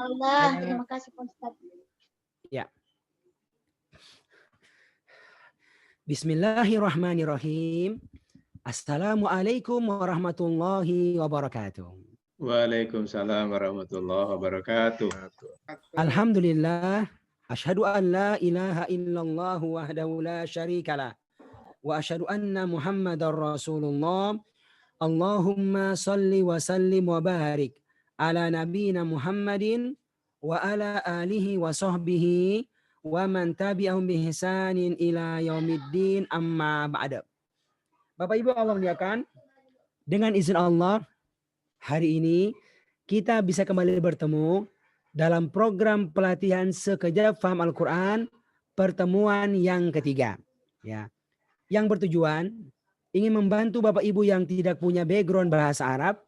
Allah. Terima kasih Pak Ustaz. Ya. Bismillahirrahmanirrahim. Assalamualaikum warahmatullahi wabarakatuh. Waalaikumsalam warahmatullahi wabarakatuh. Alhamdulillah. Asyhadu an la ilaha illallah wahdahu la syarikalah. Wa asyhadu anna Muhammadar Rasulullah. Allahumma salli wa sallim wa barik ala nabiyina Muhammadin wa ala alihi wa sahbihi wa man tabi'ahum bi ihsanin ila yaumiddin amma ba'da. Bapak Ibu Allah muliakan, dengan izin Allah hari ini kita bisa kembali bertemu dalam program pelatihan sekejap faham Al-Quran pertemuan yang ketiga, ya, yang bertujuan ingin membantu Bapak Ibu yang tidak punya background bahasa Arab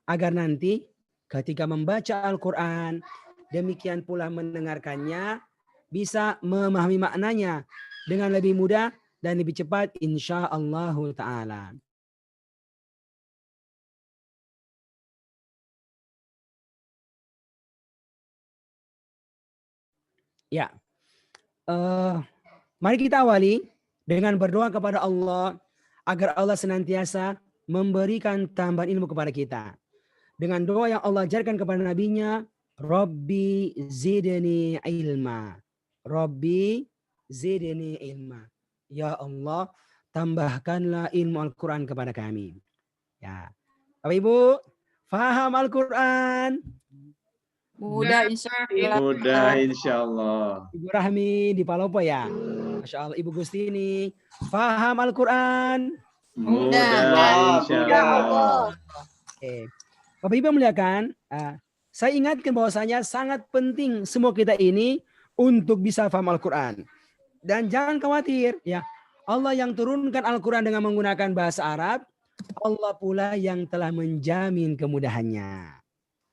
agar nanti ketika membaca Al-Quran, demikian pula mendengarkannya, bisa memahami maknanya dengan lebih mudah dan lebih cepat insya Allah Ta'ala. Ya, mari kita awali dengan berdoa kepada Allah agar Allah senantiasa memberikan tambahan ilmu kepada kita. Dengan doa yang Allah ajarkan kepada nabinya, Rabbi zidni ilma. Rabbi zidni ilma. Ya Allah, tambahkanlah ilmu Al-Quran kepada kami. Ya, Bapak Ibu, faham Al-Quran? Mudah insya Allah. Mudah insya Allah. Ibu Rahmi di Palopo ya. Masya Allah. Ibu Gustini, faham Al-Quran? Mudah insya Allah. Oke. Bapak Ibu muliakan, saya ingatkan bahwasanya sangat penting semua kita ini untuk bisa faham Al-Quran. Dan jangan khawatir, ya, Allah yang turunkan Al-Quran dengan menggunakan bahasa Arab, Allah pula yang telah menjamin kemudahannya.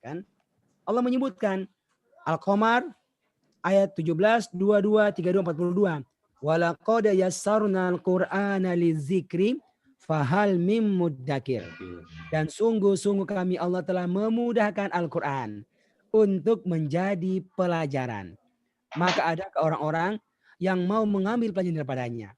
Kan? Allah menyebutkan Al-Qamar ayat 17, 22, 32, 42. Walaqad yassarna al-Qur'ana lizikri fahal mim muddakir. Dan sungguh-sungguh kami Allah telah memudahkan Al-Quran untuk menjadi pelajaran. Maka ada orang-orang yang mau mengambil pelajaran daripadanya.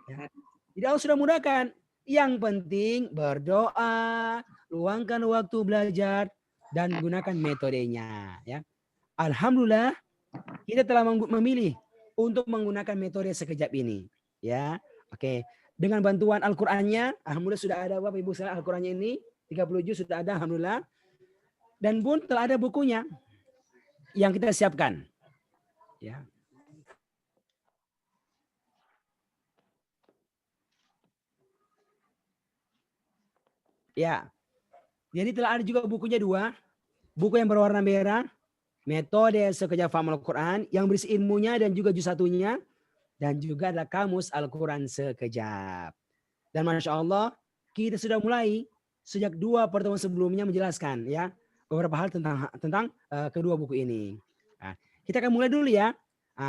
Ya. Jadi Allah sudah mudahkan. Yang penting berdoa, luangkan waktu belajar, dan gunakan metodenya. Ya. Alhamdulillah kita telah memilih untuk menggunakan metode sekejap ini. Ya, oke. Dengan bantuan Al-Qur'annya, alhamdulillah sudah ada Bapak Ibu sekalian Al-Qur'annya ini 30 juz sudah ada alhamdulillah. Dan pun telah ada bukunya yang kita siapkan. Ya. Ya. Jadi telah ada juga bukunya 2. Buku yang berwarna merah, metode sekejap faham Al-Quran, yang berisi ilmunya dan juga juz 1-nya, dan juga ada kamus Al-Quran sekejap. Dan Masya Allah, kita sudah mulai sejak 2 pertemuan sebelumnya menjelaskan ya beberapa hal tentang kedua buku ini. Nah, kita akan mulai dulu ya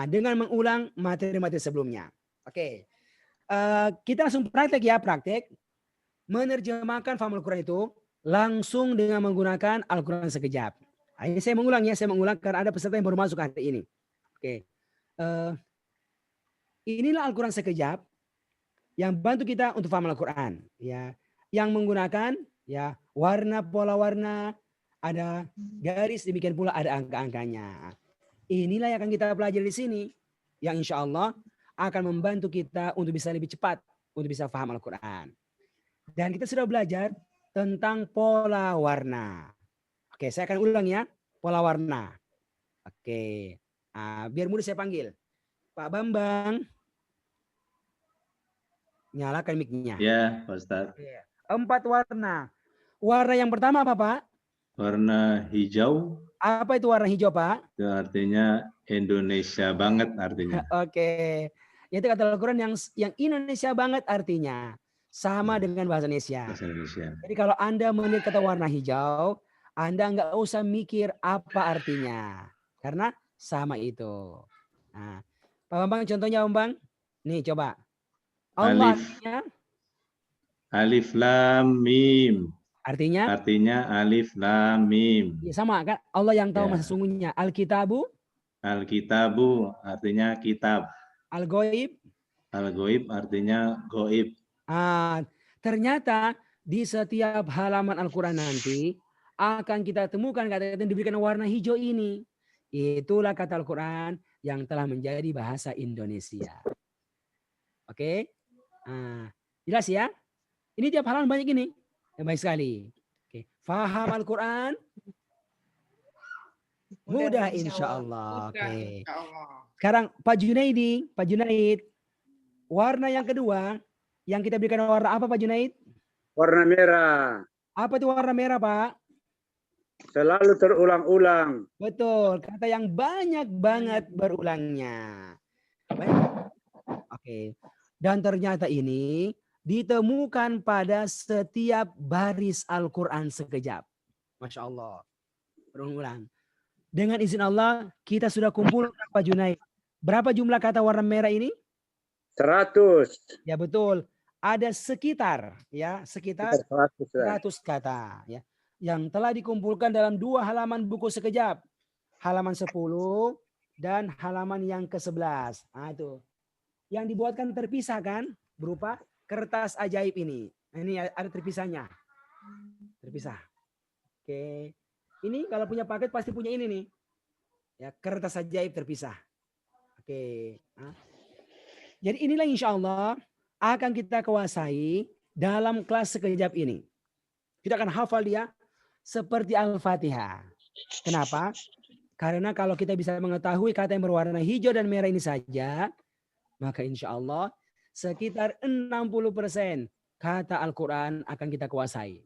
dengan mengulang materi-materi sebelumnya. Oke, kita langsung praktek ya, praktek menerjemahkan faham Al-Quran itu langsung dengan menggunakan Al-Quran sekejap. Ini saya mengulang ya, saya mengulang karena ada peserta yang baru masuk hari ini. Oke, inilah Al-Quran sekejap yang bantu kita untuk paham Al-Quran. Ya, yang menggunakan ya warna, pola warna, ada garis, demikian pula ada angka-angkanya. Inilah yang akan kita pelajari di sini, yang insya Allah akan membantu kita untuk bisa lebih cepat untuk bisa paham Al-Quran. Dan kita sudah belajar tentang pola warna. Oke, saya akan ulang ya, pola warna. Oke, biar mudah saya panggil. Pak Bambang, nyalakan mic-nya. Ya, Pak Ustadz. 4 warna. Warna yang pertama apa, Pak? Warna hijau. Apa itu warna hijau, Pak? Itu artinya Indonesia banget artinya. Oke. Itu kata Al-Quran yang Indonesia banget artinya. Sama dengan bahasa Indonesia. Bahasa Indonesia. Jadi kalau Anda melihat kata warna hijau, Anda nggak usah mikir apa artinya. Karena sama itu. Nah, Pak Bambang contohnya, Bambang. Nih coba. Allah artinya? Alif Lam Mim. Artinya, Artinya alif lam mim. ya sama kan? Allah yang tahu Ya. masa sesungguhnya. Al-kitabu, Al-kitabu artinya kitab. al-ghaib. Al-ghaib artinya goib. Ternyata di setiap halaman Al-Quran nanti akan kita temukan kata-kata yang diberikan warna hijau ini. Itulah kata Al-Quran yang telah menjadi bahasa Indonesia. Oke? Jelas ya? Ini tiap halaman banyak ini. Yang baik sekali. Oke. Faham Al-Quran? Mudah insya Allah. Oke. Sekarang Pak Junaidi, Pak Junaid, warna yang kedua yang kita berikan warna apa Pak Junaid? Warna merah. Apa itu warna merah Pak? Selalu terulang-ulang. Betul, kata yang banyak banget berulangnya. Baik. Oke. Dan ternyata ini ditemukan pada setiap baris Al-Quran sekejap. Masya Allah. Berulang-ulang. Dengan izin Allah, kita sudah kumpul Pak Junaid. Berapa jumlah kata warna merah ini? 100. Ya betul. Ada sekitar 100 kata ya, yang telah dikumpulkan dalam 2 halaman buku sekejap. Halaman 10 dan halaman yang ke-11. Itu. Yang dibuatkan terpisah kan berupa kertas ajaib ini. Ini ada terpisahnya. Terpisah. Oke. Ini kalau punya paket pasti punya ini nih. Ya, kertas ajaib terpisah. Oke. Jadi inilah insya Allah akan kita kuasai dalam kelas sekejap ini. Kita akan hafal dia seperti Al-Fatihah. Kenapa? Karena kalau kita bisa mengetahui kata yang berwarna hijau dan merah ini saja, maka insya Allah sekitar 60% kata Al-Quran akan kita kuasai.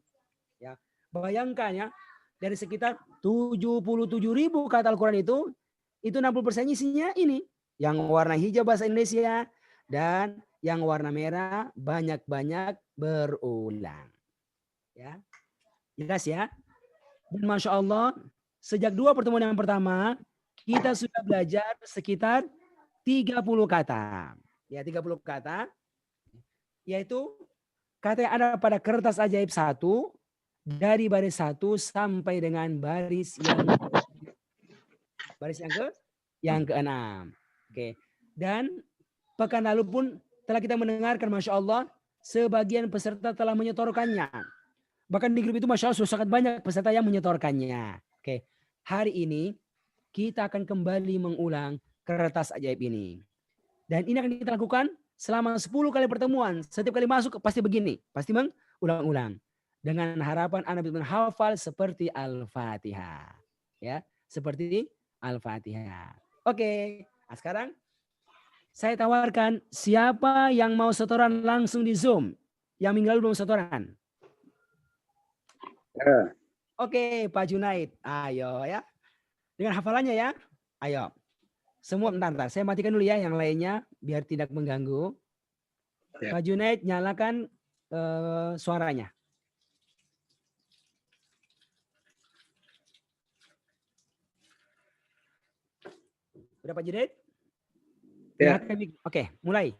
Ya, bayangkan ya, dari sekitar 77.000 kata Al-Quran itu 60% isinya ini. Yang warna hijau bahasa Indonesia dan yang warna merah banyak-banyak berulang. Ya, jelas ya. Dan Masya Allah, sejak 2 pertemuan yang pertama, kita sudah belajar sekitar 30 kata. Ya, 30 kata. Yaitu kata yang ada pada kertas ajaib 1, dari baris 1 sampai dengan baris yang ke-6. Oke. Dan pekan lalu pun telah kita mendengarkan, Masya Allah, sebagian peserta telah menyetorkannya. Bahkan di grup itu Masya Allah sangat banyak peserta yang menyetorkannya. Oke. Hari ini kita akan kembali mengulang kertas ajaib ini. Dan ini akan kita lakukan selama 10 kali pertemuan. Setiap kali masuk pasti begini. Pasti mengulang-ulang. Dengan harapan Anda bisa menghafal seperti Al-Fatihah. Ya, seperti Al-Fatihah. Oke. Nah, sekarang saya tawarkan siapa yang mau setoran langsung di Zoom. Yang minggu lalu belum setoran. Oke, Pak Junaid. Ayo ya. Dengan hafalannya ya. Ayo. Semua bentar. Saya matikan dulu ya yang lainnya biar tidak mengganggu. Ya. Pak Junaid nyalakan suaranya. Udah Pak Junaid? Ya. Oke, mulai.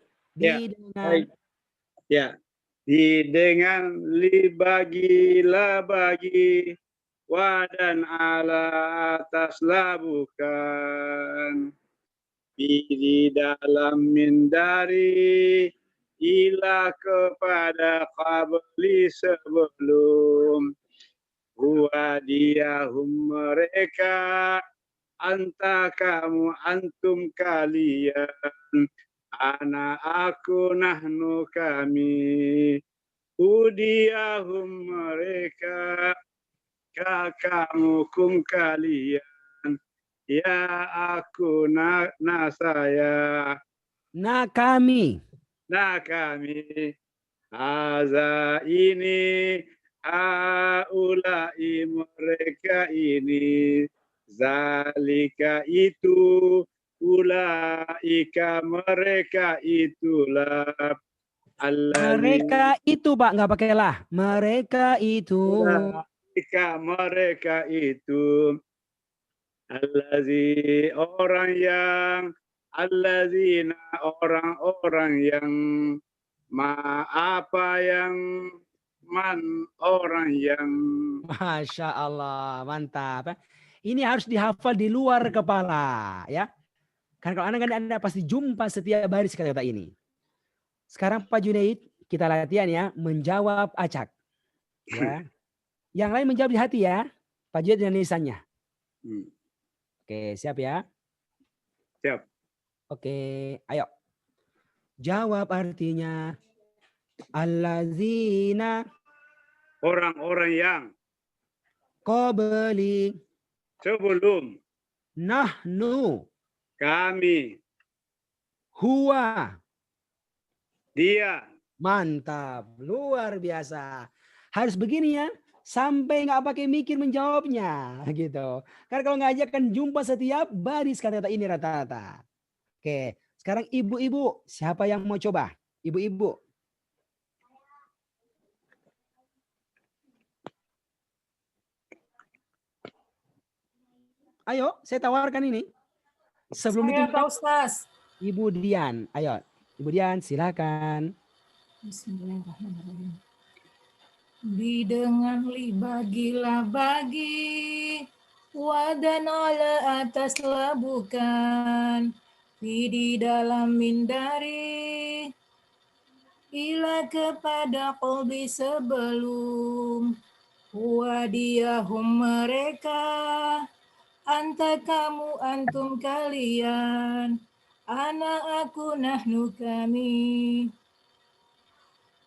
Dengan libagilah bagi wadan ala atas labukan di dalam mindari ila kepada qabli sebelum wadiyahum mereka anta kamu antum kalian ana aku nahnu kami udiyahum mereka kamu kum kalian ya aku na saya na kami haza ini haulai mereka ini zalika itu ulaika mereka itulah mereka itu Pak, nggak pakai lah. Mereka itu mereka itu allazi orang-orang yang apa yang man orang yang. Masya Allah, mantap. Ini harus dihafal di luar kepala, ya. Karena kalau anda pasti jumpa setiap baris kata-kata ini. Sekarang Pak Junaid, kita latihan ya, menjawab acak. Ya. Yang lain menjawab di hati ya, Pak Junaid dan lisannya. Oke, siap ya? Siap. Oke, ayo. Jawab artinya allazina Orang-orang yang qabli sebelum nahnu kami, huwa. dia. Mantap, luar biasa. Harus begini ya, sampai nggak pakai mikir menjawabnya gitu. Karena kalau nggak aja akan jumpa setiap baris kata-kata ini rata-rata. Oke, sekarang ibu-ibu, siapa yang mau coba? Ibu-ibu. Ayo, saya tawarkan ini. Sebelum Saya, itu Pak Ustaz. Ibu Dian, ayo. Ibu Dian, silakan. Bismillahirrahmanirrahim. Bidenganli bagilah bagi, wadan ala atas labukan, di dalam mindari, ila kepada qalbi sebelum, wadiyahum mereka, anta kamu antum kalian, anak aku nahnu kami.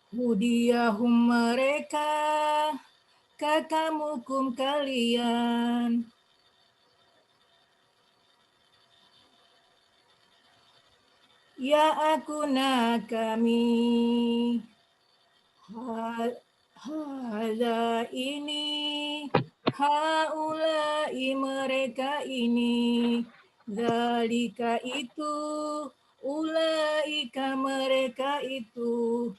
Hudiyahum mereka, kakamukum kalian. Ya aku nak kami. Hada ini, haulai mereka ini, zalika itu, ulaika mereka itu.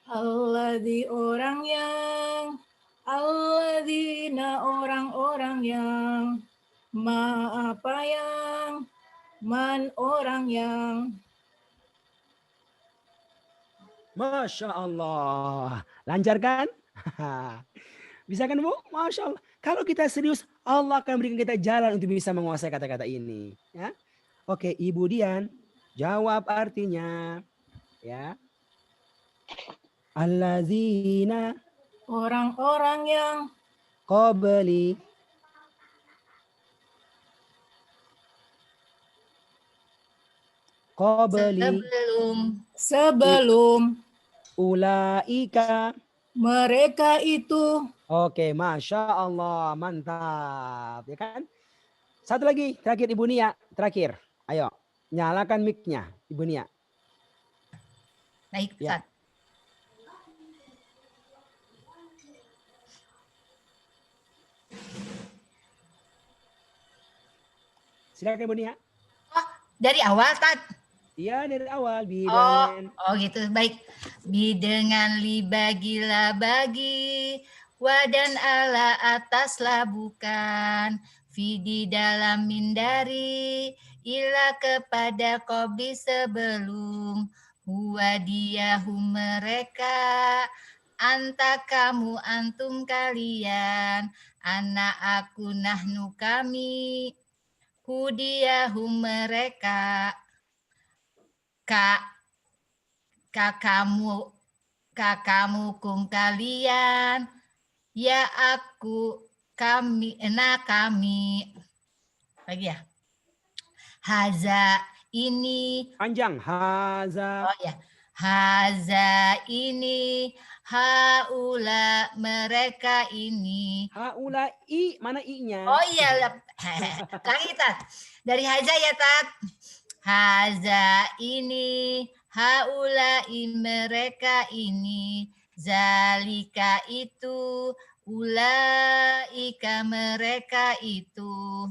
Alladzi orang yang, alladzina orang-orang yang, ma apa yang, man orang yang. Masya Allah. Lancar kan? Bisa kan Bu? Masya Allah. Kalau kita serius, Allah akan berikan kita jalan untuk bisa menguasai kata-kata ini. Ya. Oke, Ibu Dian, jawab artinya. Ya. Allazina Orang-orang yang qabli sebelum ulaika. mereka itu. Oke, Masya Allah, mantap. Ya kan? Satu lagi, terakhir Ibu Nia, terakhir. Ayo, nyalakan mic-nya, Ibu Nia. Baik, Ya. Ustaz. Silakan Ibu Nia. Oh, dari awal, Tad. Iya, dari awal. Bidangan. Oh gitu. Baik. Bidengan li bagilah bagi, wadan ala ataslah bukan, fidi dalam mindari, ila kepada qobi sebelum, huwa diyahum mereka, anta kamu antum kalian, anak aku nahnu kami, hudiyahum mereka, kakamukum kalian, ya aku kami, kami lagi ya, haza ini, Panjang. Haza. oh ya, haza ini, haula mereka ini. Haula i, mana i-nya? Oh iya, lagi Tat, dari haza ya Tat. Haza ini, haulai mereka ini, zalika itu, ulaika mereka itu.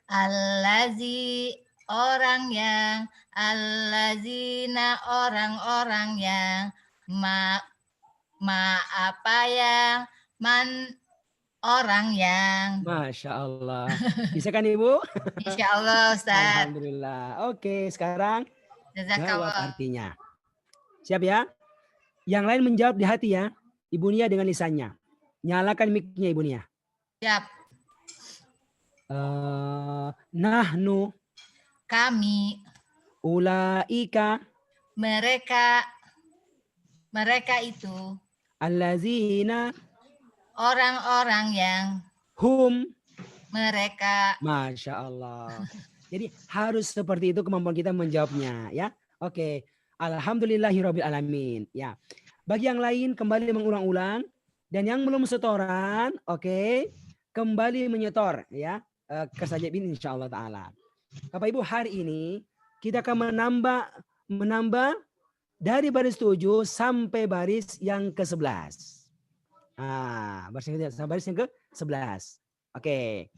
Allazi orang yang, allazina orang-orang yang, ma apa yang, man orang yang. Masya Allah. Bisa kan Ibu? Insya Allah Ustaz. Alhamdulillah. Oke, sekarang jawab Jazakallah. artinya. Siap ya? Yang lain menjawab di hati ya. Ibu Nia dengan lisannya. Nyalakan mic-nya Ibu Nia. Siap. Nahnu Kami, ulaika mereka itu allazina orang-orang yang hum. mereka. Masya Allah. Jadi harus seperti itu kemampuan kita menjawabnya ya. Oke. Alhamdulillahirabbil alamin. Ya. Bagi yang lain kembali mengulang-ulang dan yang belum setoran, oke, kembali menyetor ya ke Sajib ini insyaallah taala. Bapak Ibu, hari ini kita akan menambah dari baris 7 sampai baris yang ke-11. Baris yang ke-11. Oke.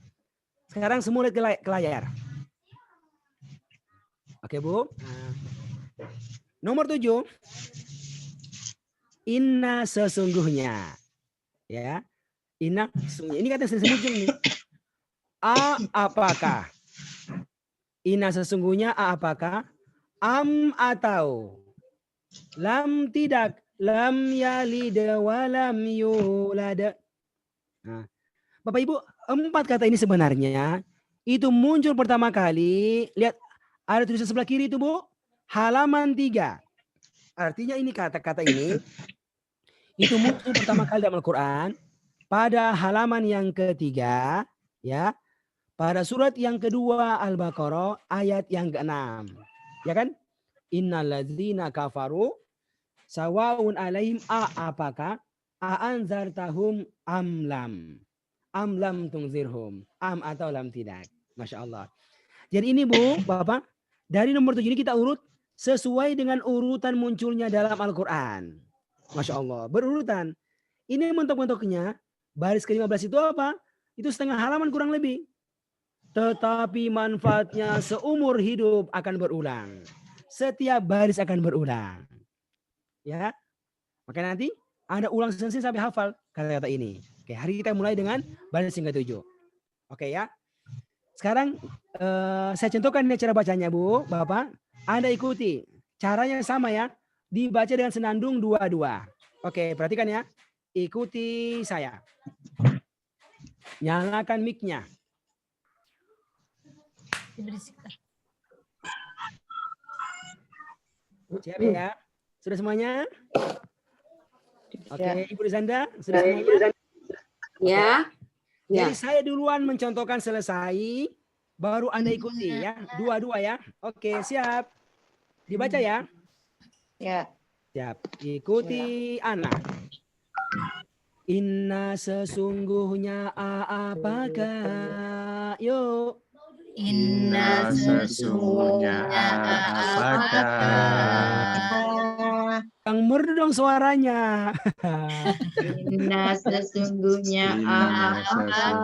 Sekarang semua lihat ke layar. Oke, Bu. Nomor 7. Inna sesungguhnya. Ya. Inna sesungguhnya. Ini kata muncul nih. Apakah? Inna sesungguhnya apakah? Atau? Lam tidak. Lam yalid wa lam yulad. Nah, Bapak Ibu, 4 kata ini sebenarnya itu muncul pertama kali. Lihat ada tulisan sebelah kiri itu, Bu. Halaman 3. Artinya ini kata-kata ini itu muncul pertama kali dalam Al-Quran pada halaman yang ketiga, ya. Pada surat yang kedua Al-Baqarah ayat yang ke-6. Ya kan? Innalladzina kafaru sawaun alaihim apakah anzartahum amlam. Amlam tungzirhum. Atau lam tidak. Masya Allah. Jadi ini Bu, Bapak, dari nomor 7 ini kita urut sesuai dengan urutan munculnya dalam Al-Quran. Masya Allah. Berurutan. Ini mentok-mentoknya baris ke-15 itu apa? Itu setengah halaman kurang lebih. Tetapi manfaatnya seumur hidup akan berulang. Setiap baris akan berulang. Ya. Maka nanti Anda ulang sensin sampai hafal kata-kata ini. Oke, hari kita mulai dengan baris yang ke-7. Oke ya. Sekarang saya contohkan ini cara bacanya, Bu, Bapak. Anda ikuti. Caranya sama ya. Dibaca dengan senandung 2-2. Oke, perhatikan ya. Ikuti saya. Nyalakan mic-nya. Siap ya? Sudah semuanya? Oke, Ibu Rizanda, sudah semuanya? Ya. Jadi saya duluan mencontohkan selesai, baru Anda ikuti ya. 2-2 ya. Oke, siap. Dibaca ya. Ya. Siap. Ikuti Ana. Inna sesungguhnya apakah? Yuk. Inna sesungguhnya apakah? Yang merdu dong suaranya. Inna sesungguhnya apakah?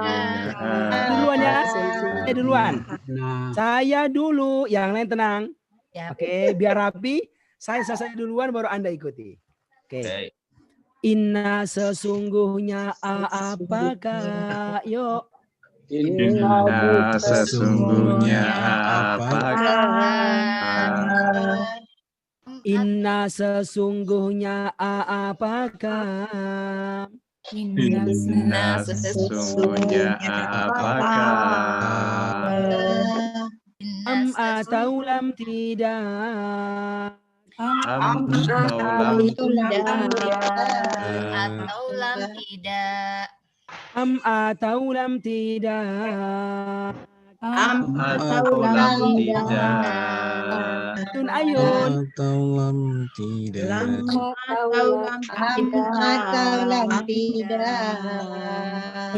Duluan ya. Saya duluan. Saya dulu. Yang lain tenang. Siap. Oke, biar rapi. Saya selesai duluan baru Anda ikuti. Oke. Inna sesungguhnya apakah? Yuk. Inna sesungguhnya apakah? Inna sesungguhnya apakah? Inna sesungguhnya apakah? Atau lam tidak? Atau lam Atau lam tidak. Atau lam tidak? Atau lam tidak? Tun ayun. Atau lam tidak.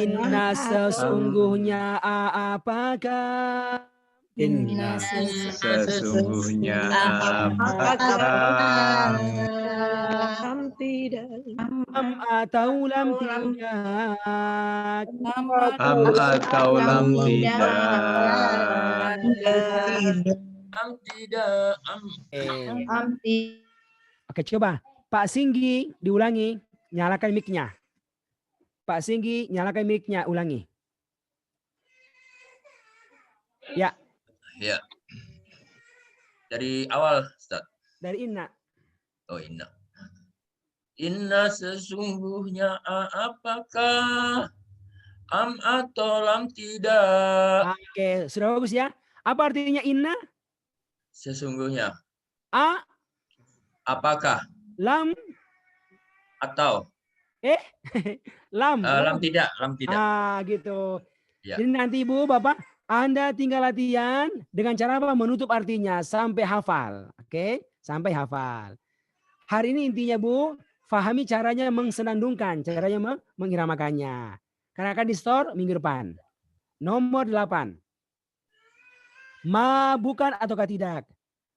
Inna sesungguhnya apakah? Inna sesungguhnya apakah? Atau lam tidak? Atau lam tidak? Oke, coba Pak Singgi diulangi, nyalakan mic-nya. Pak Singgi, nyalakan mic-nya, ulangi. Ya. Ya. Dari awal, Ustaz. Dari Inna. Oh, Inna. Inna sesungguhnya apakah am atau lam tidak. Oke, sudah bagus ya. Apa artinya inna? Sesungguhnya. A. Apakah. Lam. Atau. Lam. Lam tidak. Lam tidak. Gitu. Ya. Jadi nanti Ibu, Bapak, Anda tinggal latihan dengan cara apa? Menutup artinya sampai hafal. Oke, sampai hafal. Hari ini intinya Bu, fahami caranya mengsenandungkan, caranya mengiramakannya. Karena akan di store minggu depan. Nomor 8. Ma bukan ataukah tidak.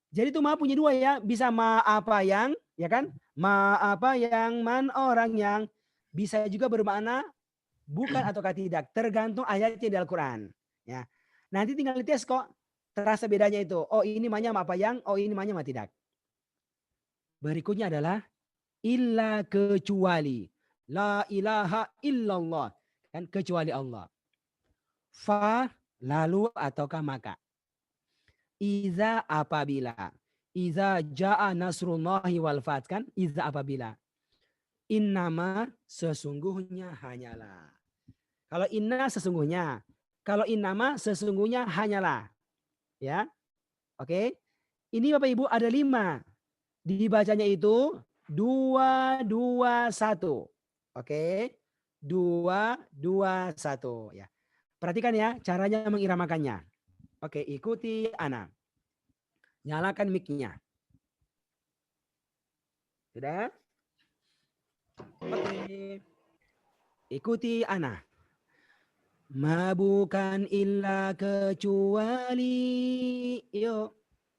Jadi itu ma punya dua ya. Bisa ma apa yang, ya kan? Ma apa yang, man orang yang. Bisa juga bermakna bukan ataukah tidak. Tergantung ayatnya di Al-Quran. Ya. Nanti tinggal dites kok. Terasa bedanya itu. Oh ini ma-nya ma apa yang, oh ini ma-nya ma tidak. Berikutnya adalah illa kecuali. La ilaha illallah. Kan kecuali Allah. Fa lalu ataukah maka. Iza apabila. Iza ja'a nasrullahi wal fath kan. Iza apabila. Innama sesungguhnya hanyalah. Kalau inna sesungguhnya. Kalau innama sesungguhnya hanyalah. Ya. Oke. Ini Bapak Ibu ada 5. Dibacanya itu 2, 2, 1. Oke. 2, 2, 1. Ya. Perhatikan ya caranya mengiramakannya. Oke, ikuti Ana. Nyalakan mic-nya. Sudah? Oke. Ikuti Ana. Ma bukan illa kecuali. Yuk.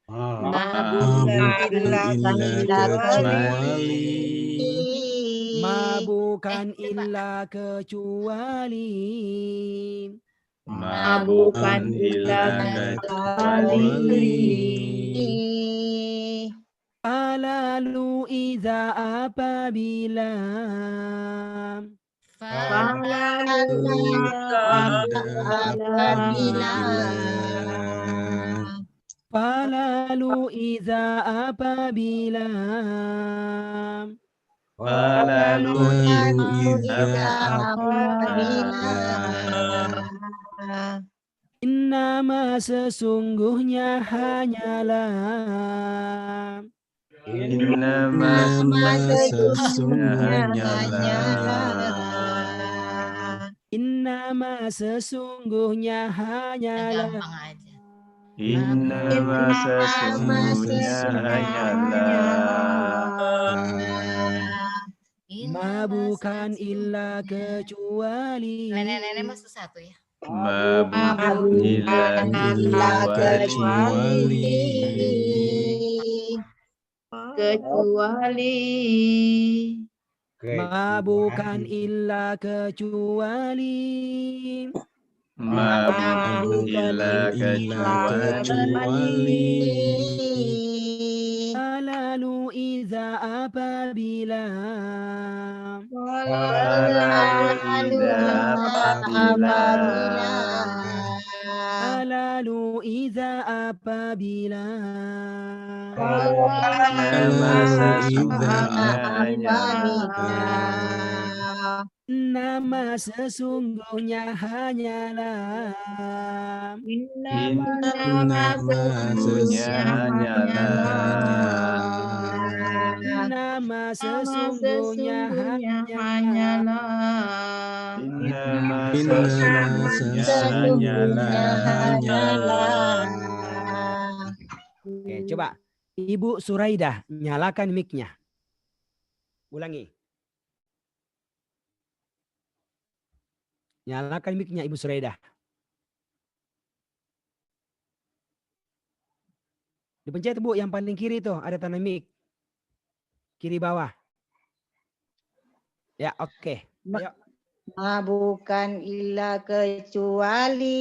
Ma bukan illa kecuali. Ma bukan illa kecuali. Ma bukan illa kecuali. Falalu iza apabila. Falalu iza apabila. Falalu iza apabila. Falalu iza apabila. Innama sesungguhnya hanyalah. Innama sesungguhnya hanyalah. Innama sesungguhnya hanyalah. Gampang aja. Innama sesungguhnya hanyalah. Ma bukan illa kecuali. Nenek-nenek mah susah tuh ya. Ma bukan illa kecuali. Ma bukan illa kecuali. Ma bukan illa kecuali. Falalu iza apabila. Falalu iza apabila. Falalu iza apabila. Nama sesungguhnya hanyalah. Nama sesungguhnya hanyalah. Nama sesungguhnya hanyalah. Nama sesungguhnya hanyalah. Oke, coba Ibu Suraidah nyalakan mic-nya. Ulangi. Nyalakan mic-nya Ibu Suraidah. Dipencet Bu, yang paling kiri tuh ada tanda mic. Kiri bawah. Ya, oke. Ayo. Ma bukan illa kecuali.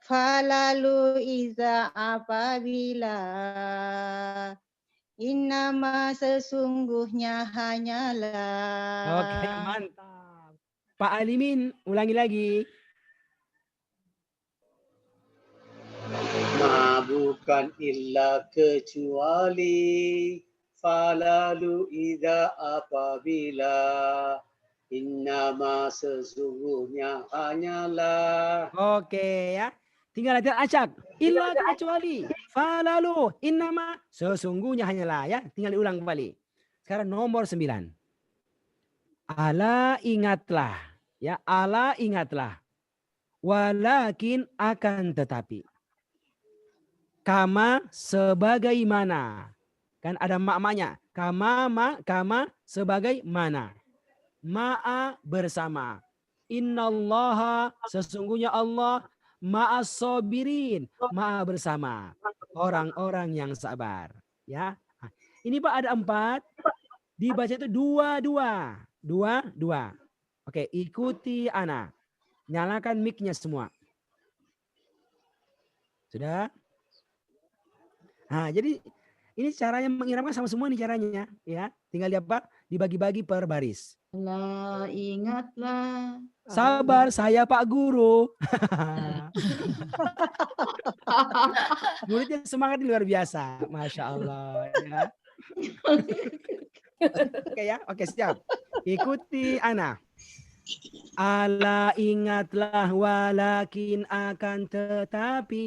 Falalu iza apabila. Innama sesungguhnya hanyalah. Oke, mantap. Pak Alimin, ulangi lagi. Ma bukan illa kecuali. Falalu idza apabila innama sesungguhnya hanyalah. Oke ya. Tinggal latihan acak. Illa kecuali. Falalu innama sesungguhnya hanyalah ya. Tinggal diulang kembali. Sekarang nomor 9. Ala ingatlah. Ya, ala ingatlah. Walakin akan tetapi. Kama sebagaimana. Kan ada makmanya. Kama sebagaimana. Ma'a bersama. Innallaha sesungguhnya Allah ma'as sabirin, ma'a bersama orang-orang yang sabar. Ya, ini Pak ada 4, dibaca itu 2. Oke, ikuti Ana. Nyalakan mic-nya semua. Sudah? Nah, jadi ini caranya mengiramkan sama semua nih caranya. Ya, tinggal apa? Dibagi-bagi per baris. Allah ingatlah. Sabar, saya Pak Guru. Muridnya semangat luar biasa, Masya Allah. Ya. Oke ya, oke siap. Ikuti Ana. Ala ingatlah walakin akan tetapi.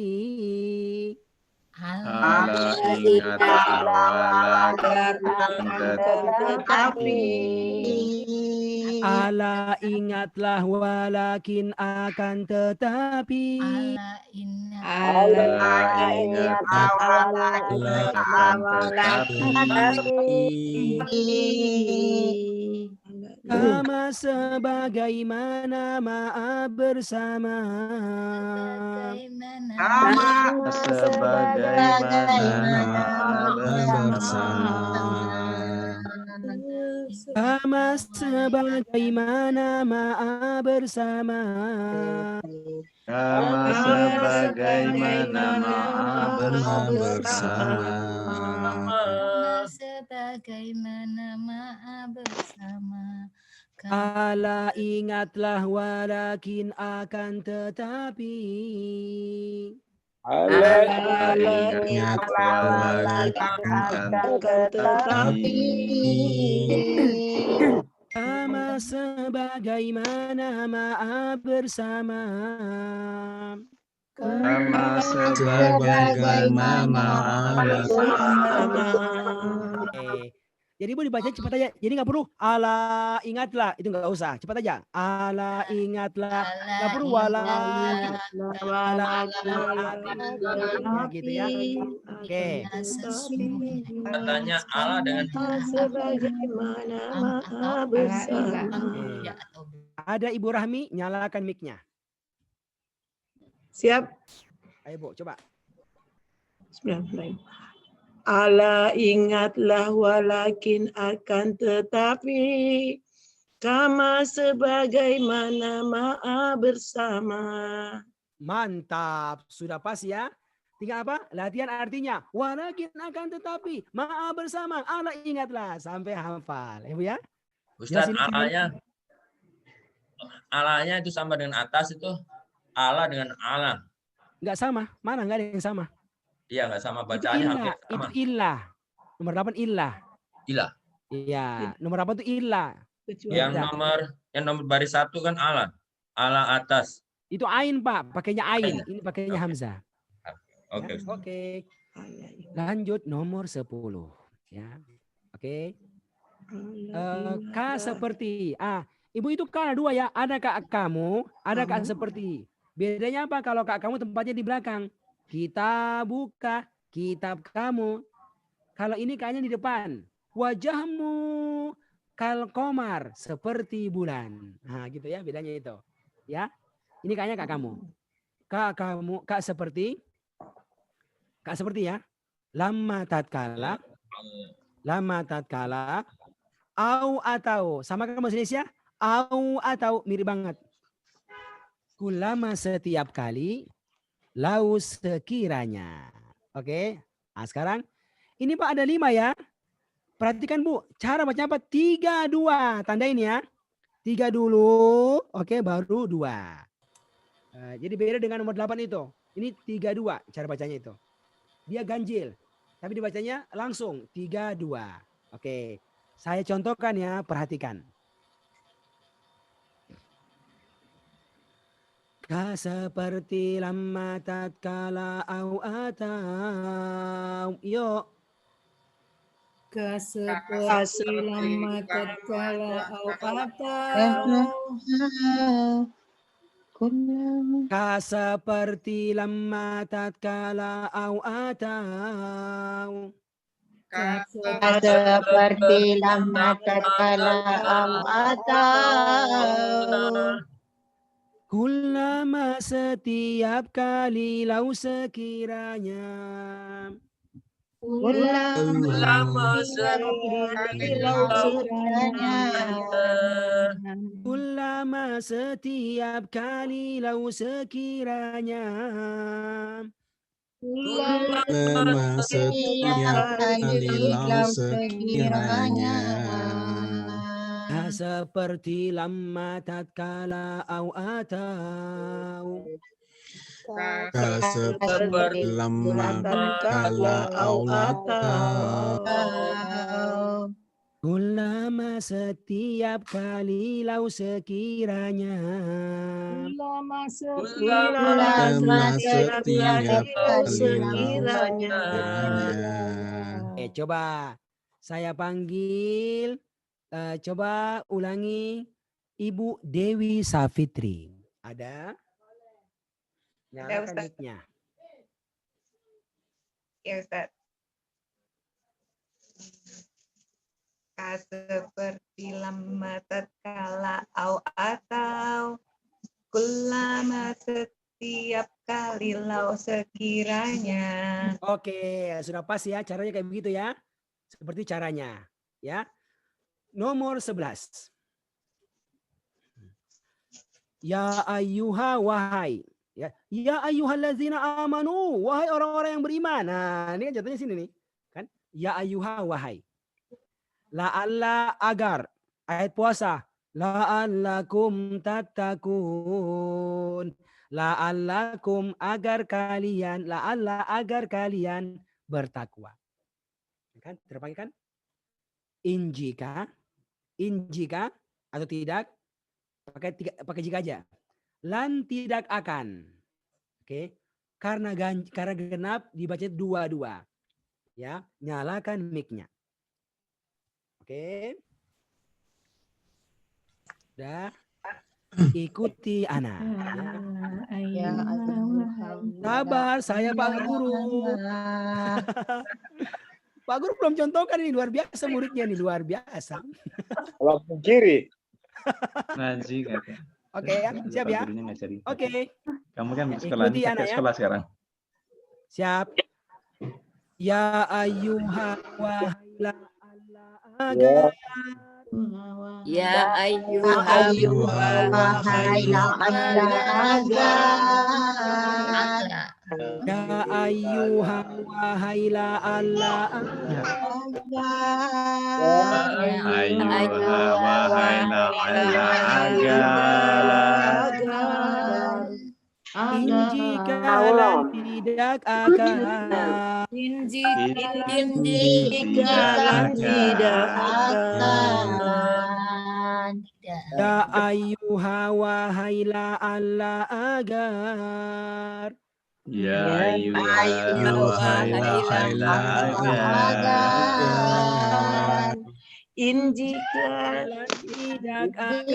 Ala ingatlah tetapi. Ala ingatlah walakin akan tetapi. Ala ingatlah walakin tetapi. Kama sebagaimana ma'a bersama. Kama sebagaimana ma'a bersama. Kama sebagaimana ma'a bersama. sebagaimana ma'a bersama. Ala ingatlah walakin akan tetapi. Ala ingatlah walakin akan tetapi. Kama sebagaimana ma'a bersama. Kama sebagaimana ma'a bersama. Jadi Bu dibaca cepat aja. Jadi nggak perlu ala ingatlah, itu nggak usah. Cepat aja. Ala ingatlah. Nggak perlu wala gitu ya. Oke. Katanya Allah dengan Sebagaimana ma'a bersama. Ada Ibu Rahmi, nyalakan mic-nya. Siap. Ayo Bu, coba. Bismillahirrahmanirrahim. Ala ingatlah walakin akan tetapi kama sebagaimana ma'a bersama. Mantap, sudah pas ya. Tinggal apa? Latihan artinya. Walakin akan tetapi ma'a bersama. Ala ingatlah sampai hafal. Ya Bu ya. Ustaz, alanya itu sama dengan atas itu. Allah dengan Allah. Enggak sama. Mana enggak ada yang sama? Iya, nggak sama bacaannya hampir sama. Itu illah. Nomor 8 illah. Ilah. Iya, nomor 8 itu illah. Yang nomor baris 1 kan Allah. Allah atas. Itu ain, Pak. Pakainya ain. Ini pakainya hamzah. Oke. Oke. Lanjut nomor 10. Ya. Oke. K seperti. Ibu itu K 2 ya. Ada Kak kamu, ada Kak seperti. Bedanya apa kalau Kak kamu tempatnya di belakang? Kita buka kitab kamu. Kalau ini kayaknya di depan. Wajahmu kal komar seperti bulan. Nah, gitu ya bedanya itu. Ya. Ini kayaknya Kak kamu. Kak kamu, Kak seperti. Kak seperti ya. Lama tatkala. Lama tatkala. Au atau. Sama kan bahasa Indonesia? Au atau mirip banget. Kulama setiap kali. Lau sekiranya. Oke. Nah, sekarang ini Pak ada 5 ya. Perhatikan Bu. Cara bacanya apa? 3, 2. Tandain ya. 3 dulu. Oke, baru 2. Jadi beda dengan nomor 8 itu. Ini 3, 2 cara bacanya itu. Dia ganjil. Tapi dibacanya langsung 3-2. Oke. Saya contohkan ya, perhatikan. Ka seperti lamma tatkala au atau. Yuk. Ka seperti lama tatkala au atau. Ka seperti lamma tatkala au atau. Ka Seperti lama tatkala au atau. Kullama setiap kali lau sekiranya. Ulama Kullama setiap kali lau sekiranya. Lama setiap kali lau sekiranya. Ka seperti lamma tatkala au atau. Ka seperti lama tatkala au atau. Kullama setiap kali lau sekiranya. Ulama Lama setiap kali lau sekiranya. sekiranya. Coba saya panggil. Coba ulangi Ibu Dewi Safitri. Ada? Nyalakan mic-nya. Ya Ustaz. Ka seperti lama tatkala au atau. Kullama setiap kali lau sekiranya. Oke, sudah pas ya, caranya kayak begitu ya. Seperti caranya, ya. Nomor 11. Ya ayyuha wahai. Ya ayyuhallazina amanu, wahai orang-orang yang beriman. Nah, ini kan jatuhnya sini nih, kan? Ya ayyuha wahai. La'alla agar, ayat puasa. La'allakum tattaqun. La'allakum agar kalian, la'alla agar kalian bertakwa. Kan? Terpakai kan? In jika atau tidak, pakai jika aja. Lan tidak akan. Oke. Karena genap dibaca 2-2. Ya, nyalakan mic-nya. Oke. Udah. Ikuti Ana. Ya. Sabar, saya Pak Guru. Pak Guru belum contohkan ini, luar biasa muridnya nih, luar biasa. Langsung kiri. Ngaji kata. Oke ya, siap ya. Oke. Kamu kan sekolah, Ikuti anak ya. sekolah sekarang. Siap. Ya ayyuha wahai agar. Ya ayyuha wahai agar. Ya ayyuha wahai Injikalan tidak akan. Injikalan tidak akan. Ya ayyuha wahai la'alla agar. Ya ayyuhai agar. Injikalan tidak akan.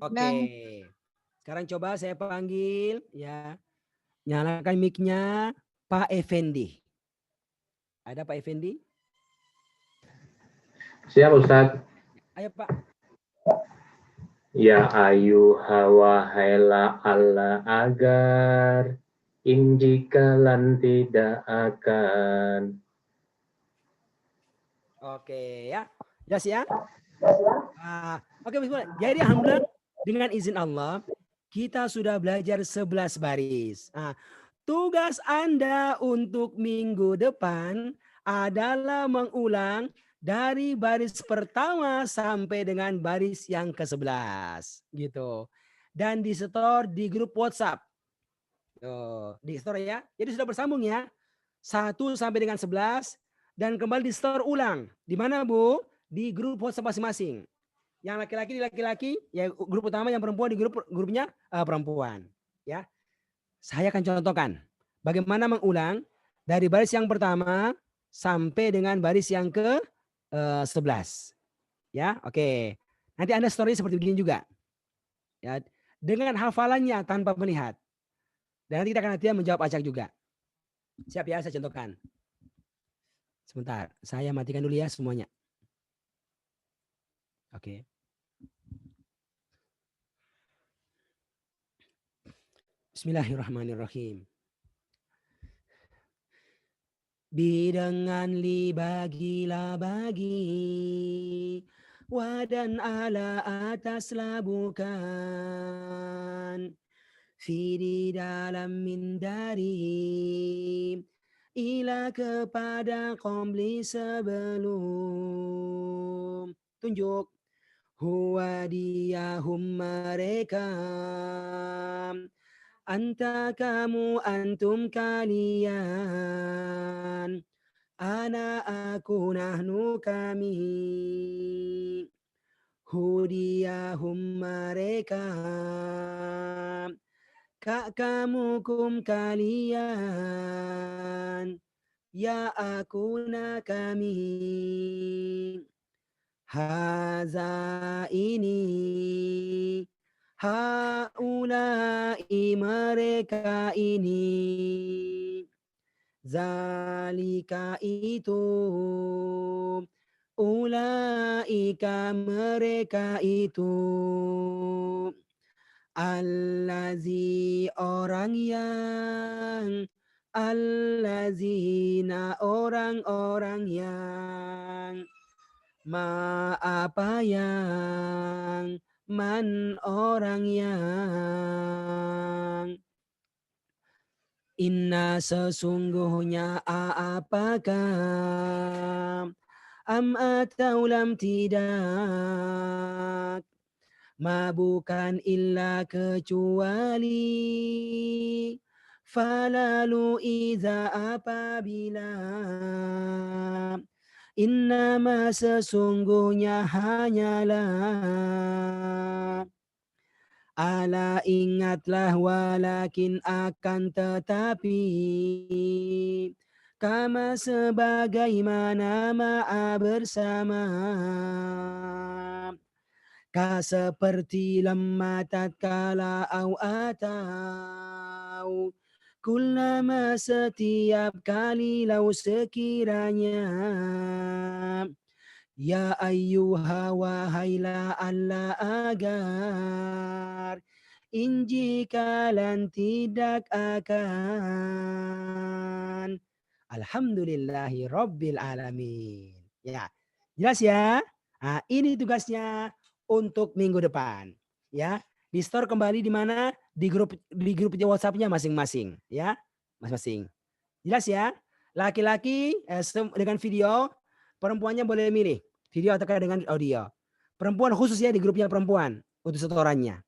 Oke. Sekarang coba saya panggil ya. Nyalakan mic-nya Pak Effendi. Ada Pak Effendi? Siap Ustaz. Ayo Pak. Ya ayyuha wahai la'alla agar injikalan tidak akan. Oke ya. Jelas ya? Oke, bismillah. Jadi alhamdulillah dengan izin Allah kita sudah belajar 11 baris. Tugas Anda untuk minggu depan adalah mengulang dari baris pertama sampai dengan baris yang ke-11 gitu. Dan di store di grup WhatsApp. Tuh, di store ya. Jadi sudah bersambung ya. 1 sampai dengan 11 dan kembali di store ulang. Di mana Bu? Di grup WhatsApp masing-masing. Yang laki-laki di laki-laki, ya grup utama, yang perempuan di grupnya perempuan, ya. Saya akan contohkan bagaimana mengulang dari baris yang pertama sampai dengan baris yang ke-11. Ya, oke. Nanti Anda story seperti begini juga. Ya, dengan hafalannya tanpa melihat. Dan nanti kita akan latihan menjawab acak juga. Siap ya, saya contohkan. Sebentar, saya matikan dulu ya semuanya. Oke. Bismillahirrahmanirrahim. Bidangan li bagilah bagi, wadan ala ataslah bukan, fi di dalam min dari, ila kepada qomli sebelum. Tunjuk. Huwa diyahum mereka, anta kamu antum kalian, ana aku nahnu kami, hudiyahum mereka, kak kamu kum kalian, ya aku na kami. Haza ini, haulai mereka ini, zalika itu, ulaika mereka itu, allazi orang yang, allazina orang-orang yang, ma apa yang, man orang yang, inna sesungguhnya apakah, am atau lam tidak, ma bukan illa kecuali, falalu iza apabila, innama sesungguhnya hanyalah, ala ingatlah walakin akan tetapi, kama sebagaimana ma'a bersama, ka seperti lemah tatkala au atau, kullama setiap kali lau sekiranya, ya ayyuha wahailah Allah agar, inji kalian tidak akan. Alhamdulillahi Rabbil Alamin. Ya, jelas ya. Nah, ini tugasnya untuk minggu depan. Ya, di store kembali di mana? Di grup WhatsApp-nya masing-masing, ya, masing-masing. Jelas ya. Laki-laki dengan video, perempuannya boleh milih video atau dengan audio. Perempuan khusus ya, di grupnya perempuan untuk setorannya.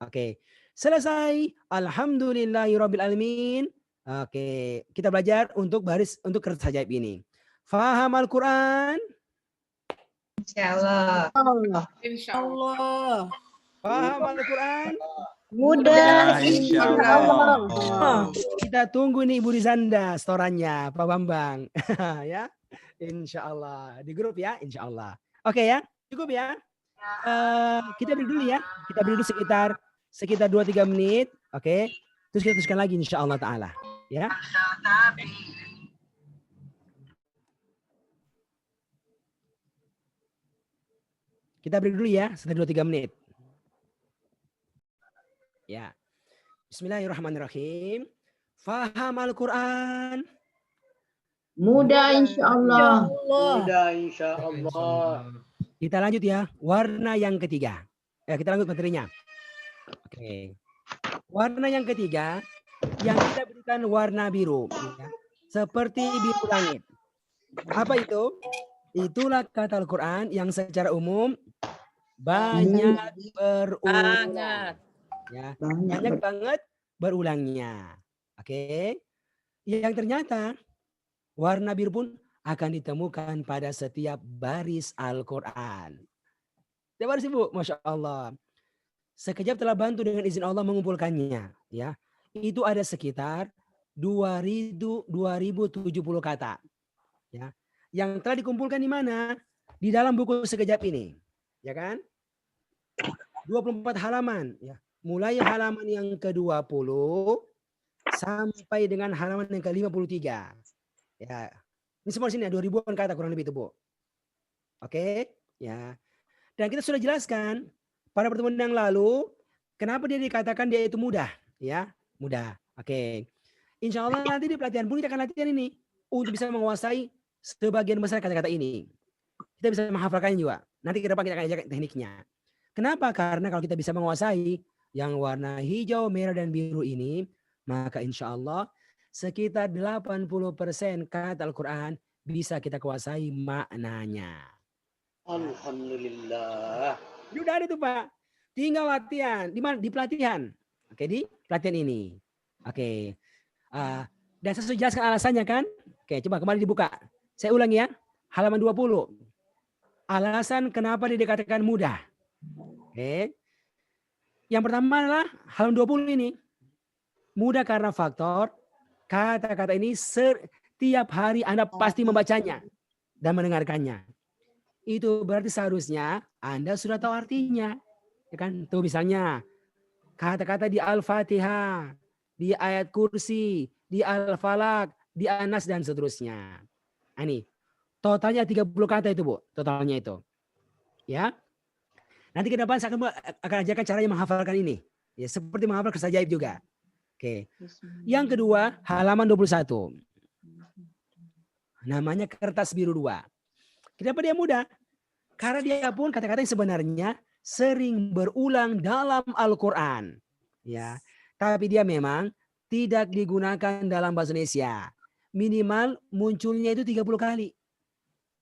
Oke, selesai. Alhamdulillahirabbil alamin. Oke, kita belajar untuk baris untuk kertas ajaib ini. Faham Al-Quran? Insyaallah. Insyaallah. Paham Al-Quran? Mudah, insyaallah. Kita tunggu nih Ibu Rizanda setorannya, Pak Bambang. Ya, insyaallah. Di grup ya, insyaallah. Oke ya, cukup ya. Kita break dulu ya. Kita break dulu sekitar 2-3 menit. Oke. Terus kita teruskan lagi insyaallah ta'ala. Ya. Kita break dulu ya, sekitar 2-3 menit. Ya. Bismillahirrahmanirrahim. Faham Al-Quran? mudah insyaallah. Mudah insyaallah. Kita lanjut ya. Warna yang ketiga. Kita lanjut materinya. Oke. Warna yang ketiga yang kita berikan warna biru. Ya. Seperti biru langit. Apa itu? Itulah kata Al-Quran yang secara umum banyak berulang. Ya, banyak banget berulangnya. Oke. Yang ternyata warna biru pun akan ditemukan pada setiap baris Al-Quran. Setiap baris, Ibu, Masya Allah. Sekejap telah bantu dengan izin Allah mengumpulkannya. Ya, itu ada sekitar 2070 kata. Ya, yang telah dikumpulkan di mana? Di dalam buku Sekejap ini. Ya kan? 24 halaman. Ya. Mulai halaman yang ke-20 sampai dengan halaman yang ke-53. Ya. Ini semua sini ya, 2000-an kata kurang lebih itu, Bu. Oke, ya. Dan kita sudah jelaskan pada pertemuan yang lalu kenapa dia dikatakan dia itu mudah, ya, mudah. Oke. Insya Allah nanti di pelatihan pun kita akan latihan ini untuk bisa menguasai sebagian besar kata-kata ini. Kita bisa menghafalkannya juga. Nanti ke depan kita akan ajarkan tekniknya. Kenapa? Karena kalau kita bisa menguasai yang warna hijau, merah, dan biru ini, maka insya Allah sekitar 80% kata Al-Quran bisa kita kuasai maknanya. Alhamdulillah. Sudah ada itu, Pak. Tinggal latihan. Di mana? Di pelatihan. Oke, di pelatihan ini. Oke. Dan saya sudah jelaskan alasannya kan? Oke, coba kembali dibuka. Saya ulangi ya. Halaman 20. Alasan kenapa dia dikatakan mudah. Oke. Yang pertama adalah halaman 20 ini. Mudah karena faktor kata-kata ini setiap hari Anda pasti membacanya dan mendengarkannya. Itu berarti seharusnya Anda sudah tahu artinya. Ya kan? Tuh misalnya kata-kata di Al-Fatihah, di ayat kursi, di Al-Falak, di Anas dan seterusnya. Ini totalnya 30 kata itu, Bu. Totalnya itu. Ya. Nanti ke depan saya akan ajarkan caranya menghafalkan ini. Ya, seperti menghafal Kertas Ajaib juga. Oke. Yang kedua, halaman 21. Namanya kertas biru 2. Kenapa dia mudah? Karena dia pun kata-kata yang sebenarnya sering berulang dalam Al-Quran. Ya. Tapi dia memang tidak digunakan dalam bahasa Indonesia. Minimal munculnya itu 30 kali.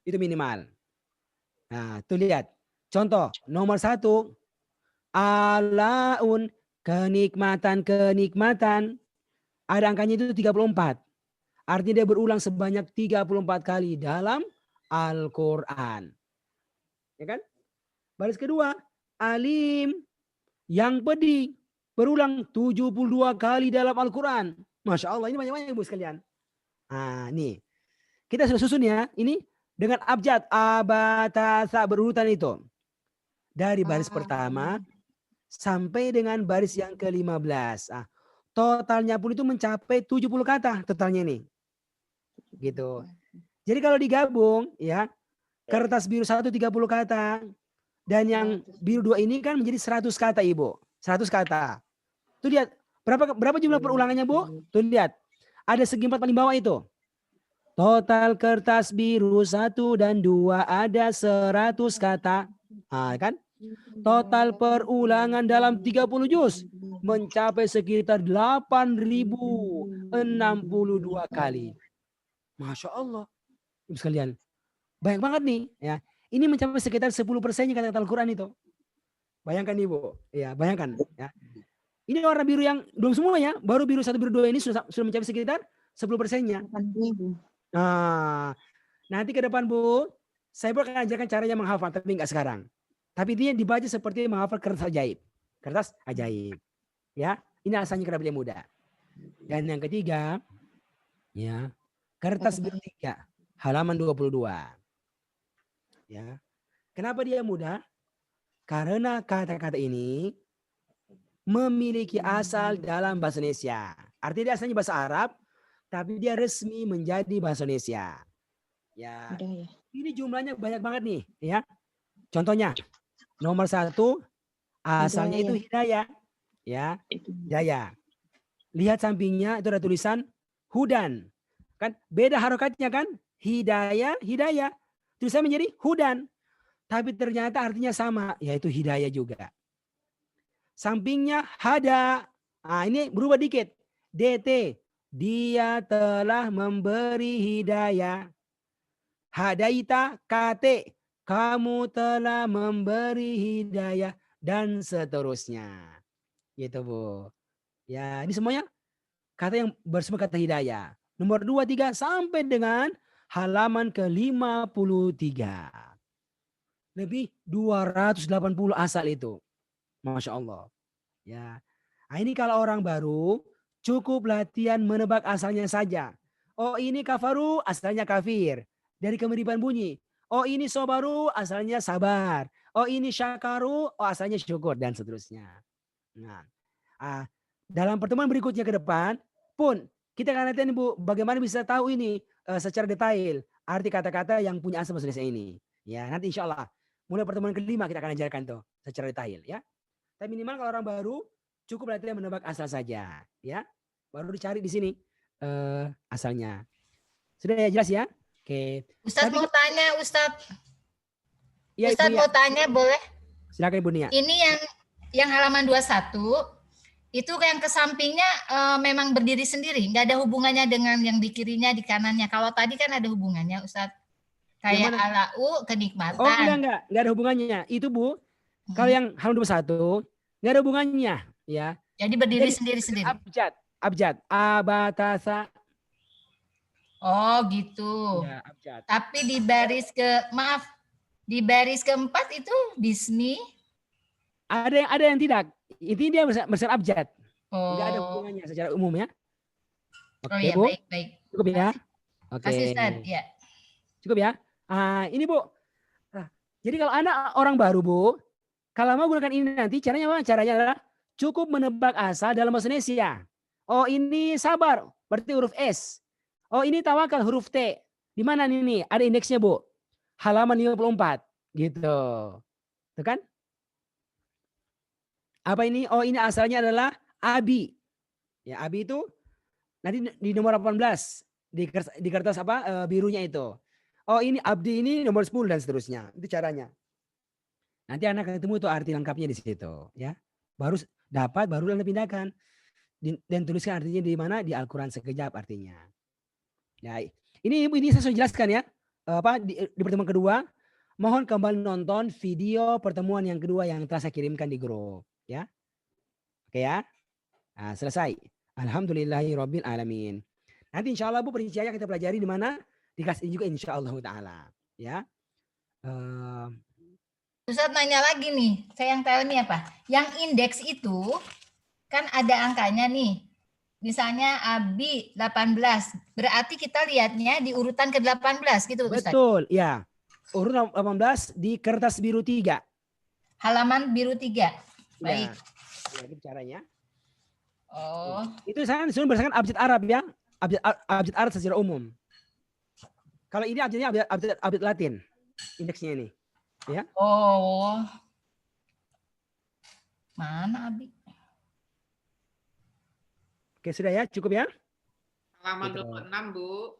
Itu minimal. Nah, tuh lihat. Contoh, nomor 1. Alaun, kenikmatan. Ada angkanya itu 34. Artinya dia berulang sebanyak 34 kali dalam Al-Quran. Ya kan? Baris kedua, alim, yang pedih. Berulang 72 kali dalam Al-Quran. Masya Allah, ini banyak-banyak Ibu sekalian. Nah, nih. Kita sudah susun ya. Ini dengan abjad, abatasa berurutan itu. Dari baris pertama sampai dengan baris yang ke-15. Totalnya pun itu mencapai 70 kata totalnya ini. Gitu. Jadi kalau digabung ya, kertas biru 1 30 kata dan yang biru 2 ini kan menjadi 100 kata, Ibu. 100 kata. Tuh lihat berapa jumlah perulangannya, Bu? Tuh lihat. Ada segi 4 paling bawah itu. Total kertas biru 1 dan 2 ada 100 kata. Kan? Total perulangan dalam 30 juz mencapai sekitar 8.062 kali. Masya Allah. Ibu sekalian. Banyak banget nih. Ya. Ini mencapai sekitar 10%-nya kata-kata Al-Quran itu. Bayangkan Ibu. Ya, bayangkan. Ya. Ini warna biru yang belum semua ya. Baru biru 1, biru 2 ini sudah mencapai sekitar 10%-nya. Nah, nanti ke depan Bu, saya akan ajarkan caranya menghafal, tapi enggak sekarang. Tapi dia dibaca seperti menghafal kertas ajaib. Kertas ajaib. Ya, ini alasannya kenapa dia mudah. Dan yang ketiga, ya, kertas biru 3, halaman 22. Ya. Kenapa dia mudah? Karena kata-kata ini memiliki asal dalam bahasa Indonesia. Artinya dia asalnya bahasa Arab, tapi dia resmi menjadi bahasa Indonesia. Ya. Ini jumlahnya banyak banget nih, ya. Contohnya, nomor 1 asalnya itu hidayah, ya, hidayah. Lihat sampingnya itu ada tulisan hudan, kan? Beda harokatnya kan? Hidayah. Tulisannya menjadi hudan, tapi ternyata artinya sama, yaitu hidayah juga. Sampingnya hada, ini berubah dikit, dt, dia telah memberi hidayah. hadaita, kate, kamu telah memberi hidayah, dan seterusnya. Gitu Bu. Ya, ini semuanya kata yang bersama kata hidayah. Nomor 2, 3 sampai dengan halaman ke-53. Lebih 280 asal itu. Masya Allah. Ya. Nah, ini kalau orang baru cukup latihan menebak asalnya saja. Oh ini kafaru asalnya kafir. Dari kemiripan bunyi. Oh ini sobaru asalnya sabar. Oh ini syakaru oh asalnya syukur dan seterusnya. Nah, dalam pertemuan berikutnya ke depan pun kita akan latihan Bu bagaimana bisa tahu ini secara detail arti kata-kata yang punya asal bahasa Indonesia ini. Ya nanti insya Allah mulai pertemuan kelima kita akan ajarkan tuh secara detail ya. Tapi minimal kalau orang baru cukup latihan menebak asal saja ya. Baru dicari di sini asalnya. Sudah ya jelas ya? Oke. Ustadz mau tanya, Ustadz. Ya, Ustadz mau tanya boleh? Silakan Ibu Nia. Ini yang halaman 21 itu yang ke sampingnya memang berdiri sendiri, nggak ada hubungannya dengan yang di kirinya, di kanannya. Kalau tadi kan ada hubungannya, Ustadz. Kayak alau kenikmatan. Oh enggak ada hubungannya. Itu Bu, kalau yang halaman 21 nggak ada hubungannya ya. Jadi berdiri sendiri-sendiri. Abjad, abatasa. Oh gitu. Ya, abjad. Tapi di baris keempat itu bismi. Ada yang tidak. Itu dia besar abjad. Oh. Enggak ada hubungannya secara umum ya. Oke, oh ya, Bu. baik. Cukup ya. Oke. Kasih Ustaz, ya. Cukup ya. Ini Bu. Jadi kalau anak orang baru Bu, kalau mau gunakan ini nanti caranya apa? Caranya adalah cukup menebak asal dalam bahasa Indonesia. Oh ini sabar, berarti huruf S. Oh ini tawakal, huruf T. Di mana ini? Ada indeksnya Bu. Halaman 54. Gitu. Tuh kan? Apa ini? Oh ini asalnya adalah abi. Ya abi itu nanti di nomor 18. Di kertas apa birunya itu. Oh ini abdi ini nomor 10 dan seterusnya. Itu caranya. Nanti anak ketemu itu arti lengkapnya di situ. Ya. Baru dapat, baru Anda pindahkan. Dan tuliskan artinya di mana? Di Al-Quran sekejap artinya. Ya, ini saya sudah jelaskan ya. Di pertemuan kedua, mohon kembali nonton video pertemuan yang kedua yang telah saya kirimkan di grup, ya. Oke ya. Nah, selesai. Alhamdulillahirabbil alamin. Nanti insya Allah Bu perinciannya kita pelajari di mana? Di kelas ini juga insya Allah taala, ya. Ustaz nanya lagi nih, saya yang tahu nih apa? Yang indeks itu kan ada angkanya nih. Misalnya Abi 18, berarti kita lihatnya di urutan ke-18 gitu Ustaz. Betul, ya. Urutan 18 di kertas biru 3. Halaman biru 3. Baik. Ya, itu caranya. Oh. Itu saya disuruh berdasarkan abjad Arab ya. Abjad Arab secara umum. Kalau ini abjadnya abjad Latin. Indeksnya ini. Ya. Oh. Mana Abi? Oke, sudah ya, cukup ya. Halaman 26, Bu.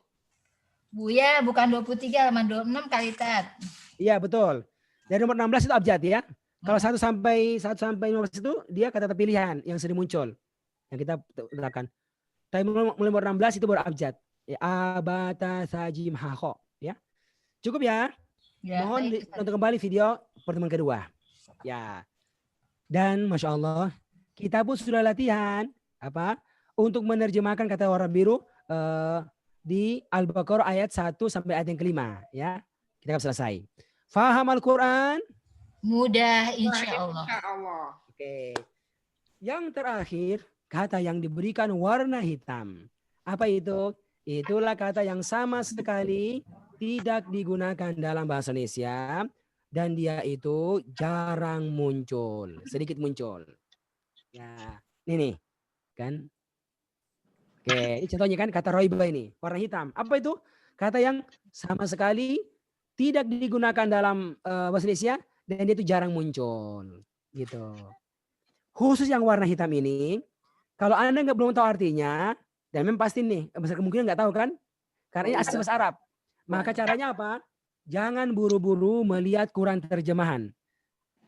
Bu ya, bukan 23, halaman 26 kali Tat. Iya, betul. Dari nomor 16 itu abjad ya. Kalau 1 sampai 15 itu dia kata pilihan yang sering muncul. Yang kita letakkan. Tapi mulai nomor 16 itu baru abjad. Ya, abata sajim hakho ya. Cukup ya. Ya, mohon nonton kembali video pertemuan kedua. Ya. Dan Masya Allah, kita pun sudah latihan untuk menerjemahkan kata warna biru di Al-Baqarah ayat 1 sampai ayat yang kelima. Ya, kita akan selesai. Faham Al-Quran? Mudah insya Allah. Oke. Yang terakhir, kata yang diberikan warna hitam. Apa itu? Itulah kata yang sama sekali tidak digunakan dalam bahasa Indonesia dan dia itu jarang muncul, sedikit muncul. Ya, ini nih, kan? Oke, ini contohnya kan kata roiba ini, warna hitam. Apa itu? Kata yang sama sekali tidak digunakan dalam bahasa Indonesia dan dia itu jarang muncul, gitu. Khusus yang warna hitam ini, kalau Anda belum tahu artinya, dan memang pasti nih, besar kemungkinan nggak tahu kan? Karena ini asli bahasa Arab. Maka caranya apa? Jangan buru-buru melihat Quran terjemahan.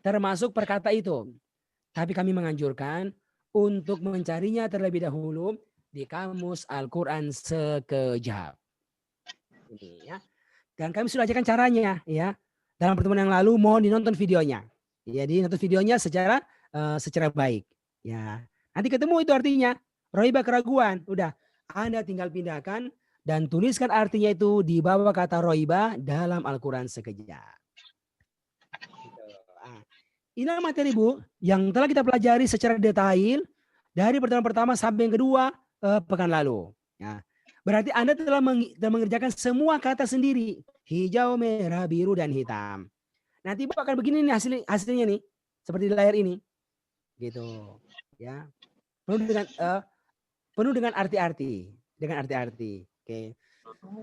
Termasuk perkata itu. Tapi kami menganjurkan untuk mencarinya terlebih dahulu di kamus Al-Quran sekejap. Ini ya. Dan kami sudah ajarkan caranya ya. Dalam pertemuan yang lalu mohon dinonton videonya. Jadi nonton videonya secara baik. Ya. Nanti ketemu itu artinya roiba keraguan. Udah, Anda tinggal pindahkan dan tuliskan artinya itu di bawah kata roiba dalam Al-Quran sekejap. Inilah materi Bu yang telah kita pelajari secara detail dari pertemuan pertama sampai yang kedua pekan lalu. Ya. Berarti Anda telah mengerjakan semua kata sendiri. Hijau, merah, biru, dan hitam. Nanti Bu akan begini nih hasilnya nih. Seperti di layar ini. Gitu. Ya. Penuh dengan arti-arti. Oke.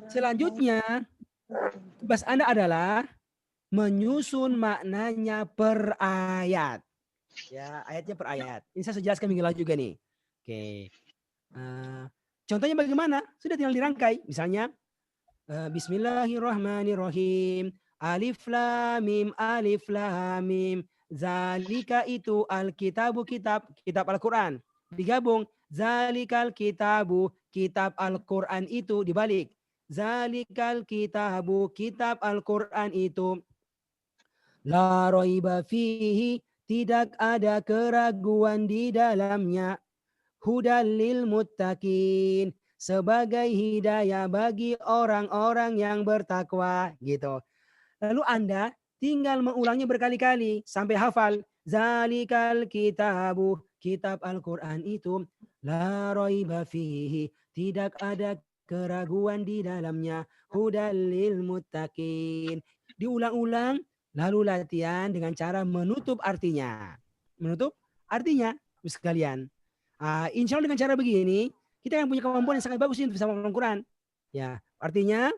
Selanjutnya, tugas Anda adalah menyusun maknanya per ayat. Ya, ayatnya per ayat. Ini saya jelaskan minggu lalu juga nih. Oke. Contohnya bagaimana? Sudah tinggal dirangkai. Misalnya, Bismillahirrahmanirrahim. Alif lam mim. Zalika itu alkitabu kitab Al-Quran. Digabung. Zalikal kitabu kitab Al-Quran itu dibalik. Zalikal kitabu kitab Al-Quran itu. La raiba fihi, tidak ada keraguan di dalamnya. Hudal lil muttaqin, sebagai hidayah bagi orang-orang yang bertakwa gitu. Lalu Anda tinggal mengulangnya berkali-kali sampai hafal. Zalikal kitabu, kitab Al-Quran itu. La raiba fihi, tidak ada keraguan di dalamnya. Hudal lil muttaqin. Diulang-ulang. Lalu latihan dengan cara menutup artinya. Menutup artinya, sekalian. Insya Allah dengan cara begini, kita yang punya kemampuan yang sangat bagus untuk bisa menghafal Quran. Ya, artinya,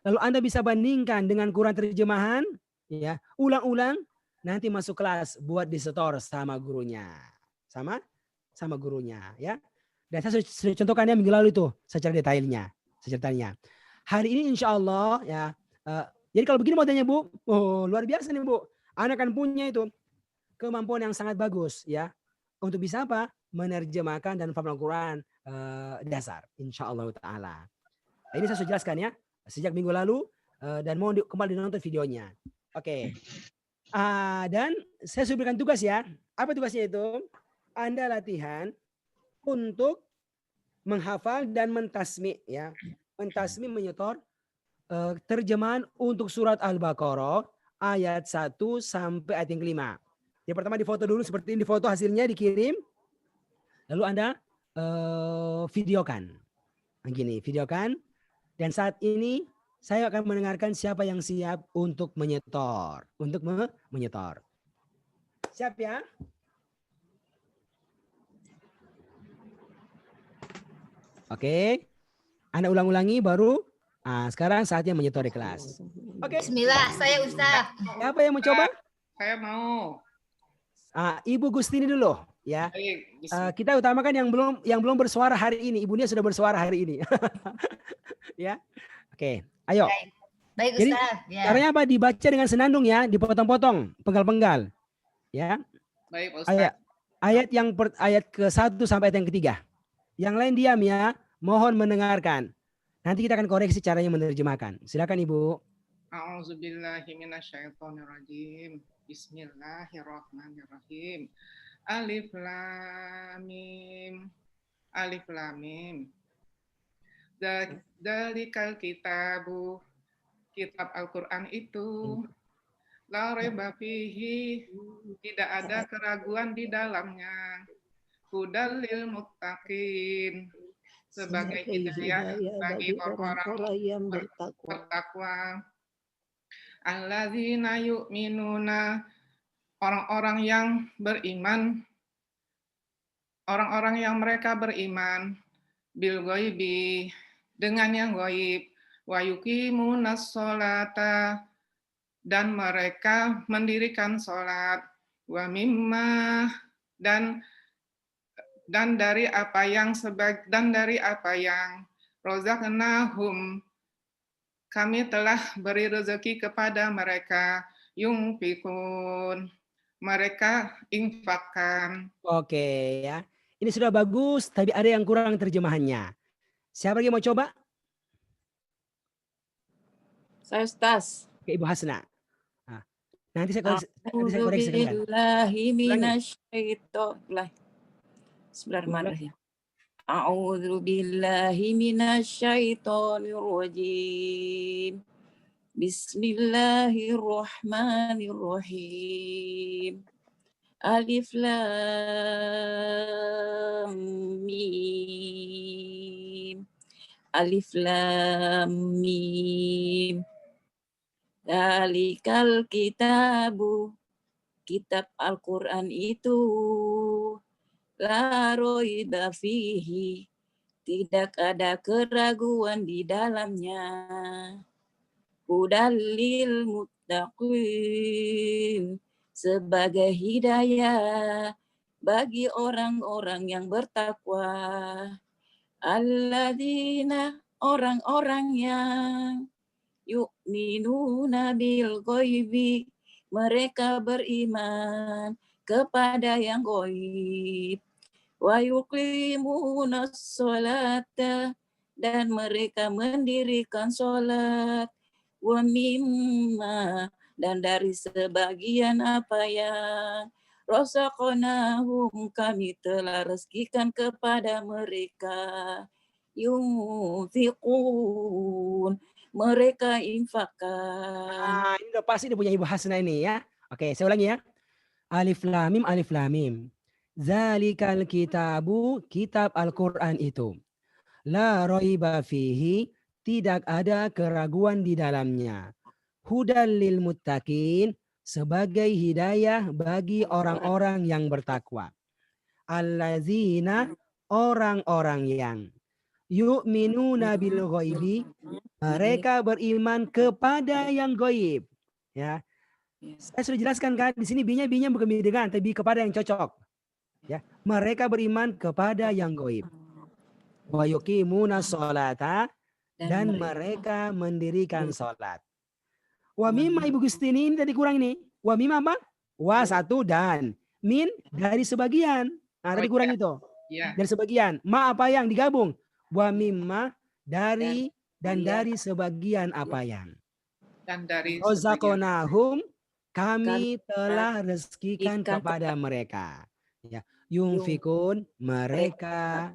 lalu Anda bisa bandingkan dengan Quran terjemahan, ya, ulang-ulang, nanti masuk kelas buat disetor sama gurunya, sama gurunya, ya. Dan saya sudah contohkannya minggu lalu itu secara detailnya. Hari ini insya Allah, ya. Jadi kalau begini modelnya Bu, luar biasa nih Bu. Anda akan punya itu kemampuan yang sangat bagus ya. Untuk bisa apa? Menerjemahkan dan menghafal Al-Quran dasar. Insya Allah Ta'ala. Nah, ini saya sudah jelaskan ya. Sejak minggu lalu. Dan mohon kembali nonton videonya. Oke. Dan saya sudah berikan tugas ya. Apa tugasnya itu? Anda latihan untuk menghafal dan mentasmi ya. Mentasmi menyetor terjemahan untuk surat Al-Baqarah ayat 1 sampai ayat yang kelima. Yang pertama difoto dulu seperti ini, difoto hasilnya dikirim. Lalu Anda videokan. Begini, videokan. Dan saat ini saya akan mendengarkan siapa yang siap untuk menyetor. Siap ya? Oke. Anda ulang-ulangi baru. Sekarang saatnya menyetor di kelas. Oke. Bismillah, saya Ustaz. Siapa yang mencoba? Saya mau. Ibu Gustini dulu, ya. Kita utamakan yang belum bersuara hari ini. Ibunya sudah bersuara hari ini. Ya. Oke, ayo. Baik Jadi, Ustaz. Ya. caranya apa? Dibaca dengan senandung ya, dipotong-potong, penggal-penggal. Ya. Baik Ustaz. Ayat ke-1 sampai ayat yang ketiga. Yang lain diam ya. Mohon mendengarkan. Nanti kita akan koreksi caranya menerjemahkan. Silakan Ibu. A'udzubillahi minasyaitonirrajim. Bismillahirrahmanirrahim. Alif lam mim. Alif lam mim. Dzalikal kitabu, kitab Al-Qur'an itu. La raiba fihi, tidak ada keraguan di dalamnya. Hudal lil muttaqin, sebagai hidayah bagi orang-orang yang bertakwa. Alladzina yu'minuna, orang-orang yang beriman, orang-orang yang mereka beriman, bil ghaibi, dengan yang ghaib, wa yuqimunas sholata, dan mereka mendirikan sholat, wa mimma, dan dari apa yang rozaqnahum, kami telah beri rezeki kepada mereka, yunfikun, mereka infakkan. Oke ya. Ini sudah bagus, tapi ada yang kurang terjemahannya. Siapa lagi mau coba? Saya Ustaz. Oke, Ibu Hasna. Nah, nanti saya koreksi A'udzu kalian. billahi Ulangi. minasyaitonir. Bismillahirrahmanirrahim. A'udzu billahi minasyaitonir rajim. Bismillahirrahmanirrahim. Alif lam mim. Alif lam mim. Dalikal kitabu. Kitab Al-Quran itu. La roiba fihi. Tidak ada keraguan di dalamnya. Hudallil muttaqin. Sebagai hidayah bagi orang-orang yang bertakwa. Alladzina, orang-orang yang yu'minuna bil ghaibi, mereka beriman kepada yang ghaib. Wa yuqimunas sholata, dan mereka mendirikan sholat. Wa mimma, dan dari sebagian apa yang razaqnahum, kami telah rezekikan kepada mereka. Yunfiqun, mereka infakkan. Ini udah pasti udah punya Ibu Hasna ini ya. Oke, saya ulangi ya. Alif lam mim, alif lam mim. Zalikal kitabu, kitab Al-Quran itu. La raiba fihi, tidak ada keraguan di dalamnya. Hudal lil muttaqin, sebagai hidayah bagi orang-orang yang bertakwa. Allazina, orang-orang yang yu'minuna bil ghaibi, mereka beriman kepada yang ghaib. Ya. Saya sudah jelaskan kan di sini binya bukan bi dengan tapi kepada yang cocok. Ya, mereka beriman kepada yang ghaib. Wa yuqimuna sholata, dan mereka mendirikan sholat. Wa mimma Ibu Gustini ini tadi kurang ini. Wa mimma apa? Wa satu dan min dari sebagian. Nah, tadi kurang itu. Ya. Dari sebagian. Ma apa yang digabung? Wa mimma dari dan dari sebagian apa yang. Dan dari Razaqnahum, kami telah rezekikan kepada mereka. Ya, yunfikun, mereka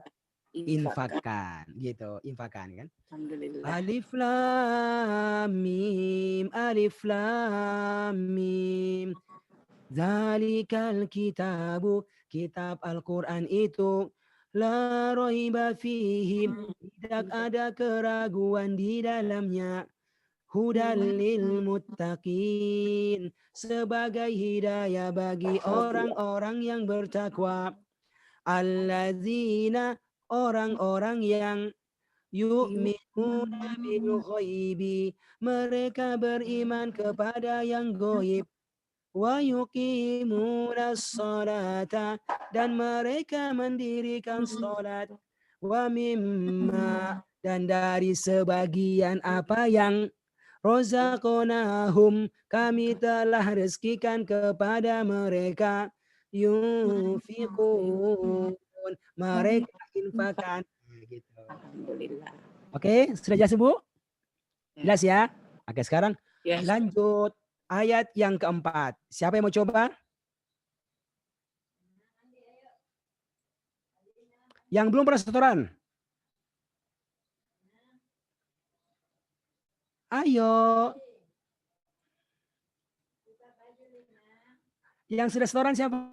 infakkan gitu, infakkan kan. Alhamdulillah. Alif lam mim, alif lam mim. Zalikal kitabu, kitab Al-Quran itu. La raiba fihi, tidak ada keraguan di dalamnya. Hudal lil muttaqin, sebagai hidayah bagi orang-orang yang bertakwa. Allazina, orang-orang yang yu'minuna bil ghaibi, mereka beriman kepada yang ghaib. Wa yuqimunas sholata, dan mereka mendirikan salat. Wa mimma, dan dari sebagian apa yang razaqnahum, kami telah rezekikan kepada mereka. Yunfiqun, mereka infakkan. Gitu. Alhamdulillah. Oke, sudah jelas Bu? Jelas ya? Oke, sekarang lanjut ayat yang keempat. Siapa yang mau coba? Yang belum pernah setoran? Ayo. Yang sudah setoran siapa?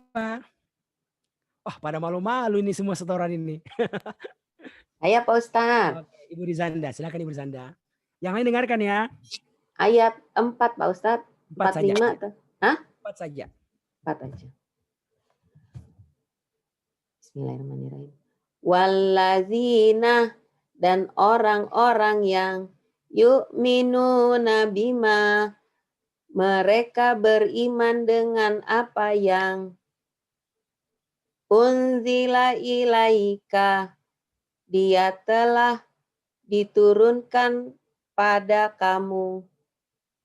Oh, pada malu-malu ini semua setoran ini. Ayat Pak Ustaz. Oke, Ibu Rizanda, silakan Ibu Rizanda. Yang lain dengarkan ya. Ayat 4 Pak Ustaz. 4 saja. 45 tuh. Hah? 4 saja. 4 aja. Bismillahirrahmanirrahim. Wallazina, dan orang-orang yang yu'minuna bima, mereka beriman dengan apa yang unzila ilaika, dia telah diturunkan pada kamu.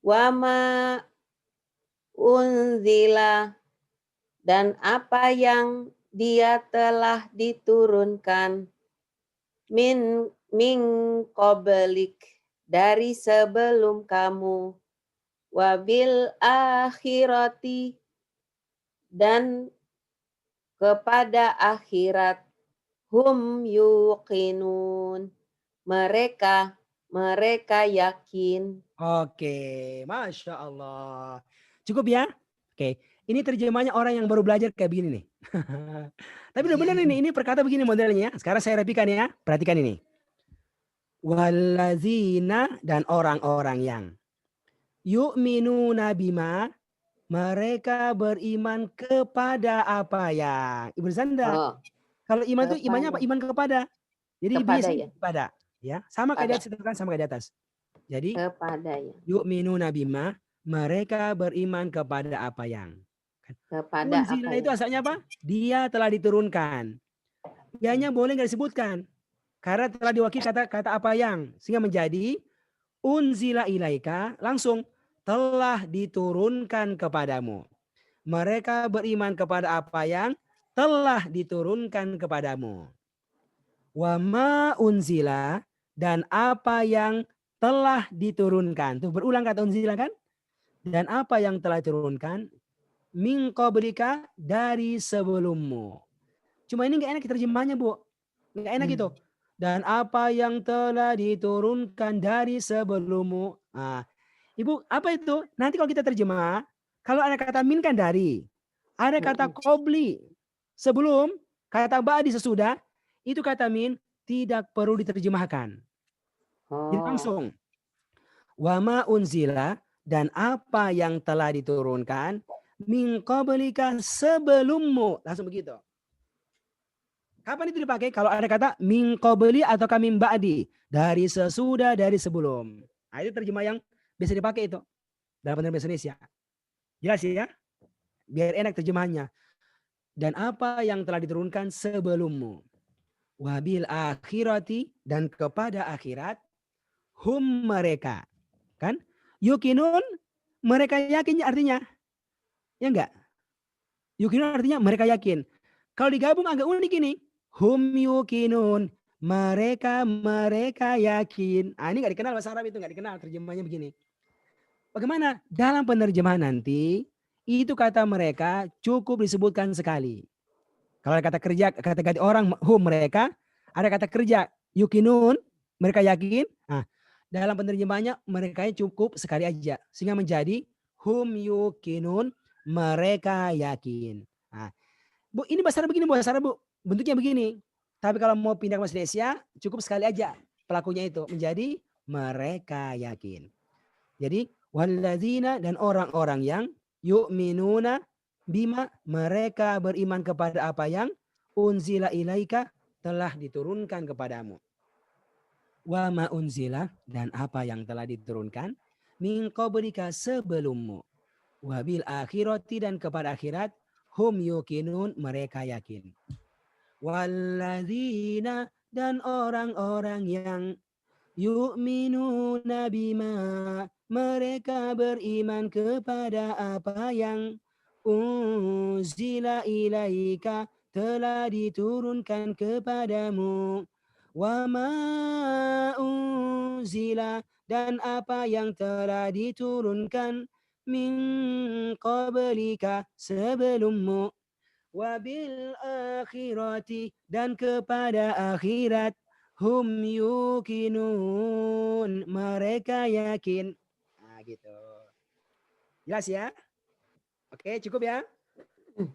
Wama unzila, dan apa yang dia telah diturunkan min qablik, dari sebelum kamu. Wabil akhirati, dan kepada akhirat. Hum yuqinun, mereka yakin. Oke, Masya Allah. Cukup ya? Oke, ini terjemahnya orang yang baru belajar kayak begini nih. Tapi udah benar ini perkata begini modelnya. Sekarang saya repikan ya, perhatikan ini. Wallazina, dan orang-orang yang yu'minuna bima, mereka beriman kepada apa yang. Ibu Zanda, kalau iman itu imannya apa? Iman kepada. Jadi Kepada, bisa ya. kepada. Ya, sama kayak di Kepada. atas, sama kayak di atas. Jadi Kepada, ya. yu'minuna bima, mereka beriman kepada apa yang. Kepada Unzila apa itu ya? asalnya apa? Dia telah diturunkan. Dianya boleh nggak disebutkan. Karena telah diwakili kata apa yang. Sehingga menjadi unzila ilaika, langsung telah diturunkan kepadamu. Mereka beriman kepada apa yang telah diturunkan kepadamu. Wa ma unzila, dan apa yang telah diturunkan. Tuh berulang kata unzila kan? Dan apa yang telah diturunkan min qablika, dari sebelummu. Cuma ini nggak enak terjemahnya, Bu. Nggak enak gitu. Dan apa yang telah diturunkan dari sebelummu. Nah, Ibu, apa itu? Nanti kalau kita terjemah, kalau ada kata min kan dari. Ada kata qabli sebelum, kata ba'di sesudah, itu kata min tidak perlu diterjemahkan. Jadi langsung. Wa ma unzila, dan apa yang telah diturunkan min qablika, sebelummu. Langsung begitu. Kapan itu dipakai? Kalau ada kata min qabli atau min ba'di, dari sesudah, dari sebelum. Nah, itu terjemah yang bisa dipakai itu dalam bahasa Indonesia. Jelas ya? Biar enak terjemahannya. Dan apa yang telah diturunkan sebelummu. Wabil akhirati, dan kepada akhirat. Hum, mereka. Kan? Yukinun, mereka yakin artinya. Ya enggak? Yukinun artinya mereka yakin. Kalau digabung agak unik ini. Hum yukinun, mereka yakin. Ah, ini nggak dikenal bahasa Arab, itu nggak dikenal terjemahnya begini. Bagaimana? Dalam penerjemahan nanti itu kata mereka cukup disebutkan sekali. Kalau ada kata kerja, kata ganti orang hum, mereka, ada kata kerja yukinun, mereka yakin. Nah, dalam penerjemahannya mereka cukup sekali aja sehingga menjadi hum yukinun, mereka yakin. Nah, Bu, ini bahasa Arab begini, bahasa Arab, Bu. Bentuknya begini. Tapi kalau mau pindah ke bahasa Indonesia, cukup sekali aja pelakunya itu menjadi mereka yakin. Jadi walladzina, dan orang-orang yang yu'minuna bima, mereka beriman kepada apa yang unzila ilaika, telah diturunkan kepadamu. Wa ma unzila, dan apa yang telah diturunkan min qablika, sebelummu. Wabil akhirati, dan kepada akhirat. Hum yukinun, mereka yakin. Walladzina, dan orang-orang yang yu'minuna bima, mereka beriman kepada apa yang unzila ilaika, telah diturunkan kepadamu. Wa ma unzila, dan apa yang telah diturunkan min qablika, sebelummu. Wabil akhirati, dan kepada akhirat. Hum yukinun, mereka yakin. Nah, gitu. Jelas ya? Oke, cukup ya?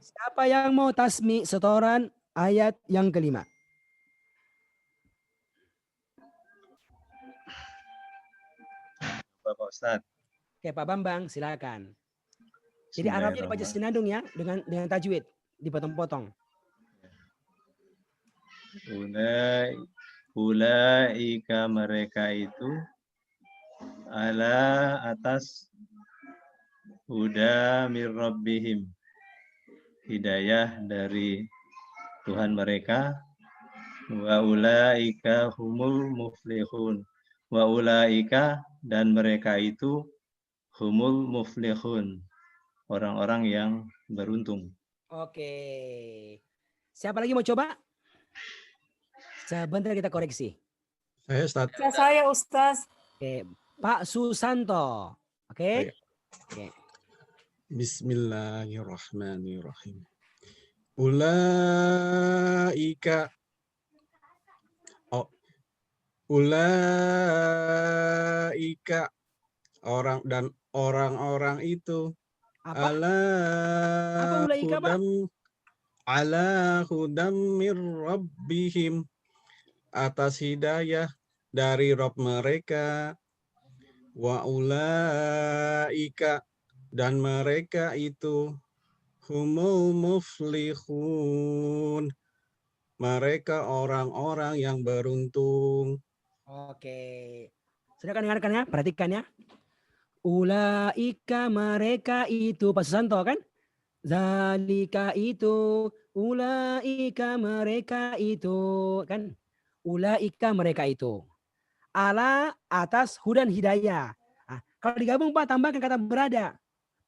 Siapa yang mau tasmi setoran ayat yang kelima? Bapak Ustadz. Oke, Pak Bambang, silakan. Jadi Arabnya dibaca senandung ya, dengan tajwid, dipotong-potong. Ulaika, mereka itu ala atas huda mir rabbihim, hidayah dari Tuhan mereka. Wa ulaika humul muflihun, wa ulaika, dan mereka itu humul muflihun, orang-orang yang beruntung. Oke. Siapa lagi mau coba? Sebentar kita koreksi. Saya Ustaz. Saya Ustaz. Oke, Pak Susanto. Oke. Oke. Bismillahirrahmanirrahim. Ulaika ulaika orang-orang itu Apa? ala ulaika, Pak? hudam mir rabbihim, atas hidayah dari Rabb mereka. Wa ulaika, dan mereka itu humul muflihun, mereka orang-orang yang beruntung. Oke. Sudah kan dengarkan ya, perhatikan ya. Ulaika, mereka itu, Pak Susanto kan? Zalika itu, ulaika mereka itu, kan? Ulaika mereka itu. Ala, atas, hudan, hidayah. Nah, kalau digabung Pak, tambahkan kata berada.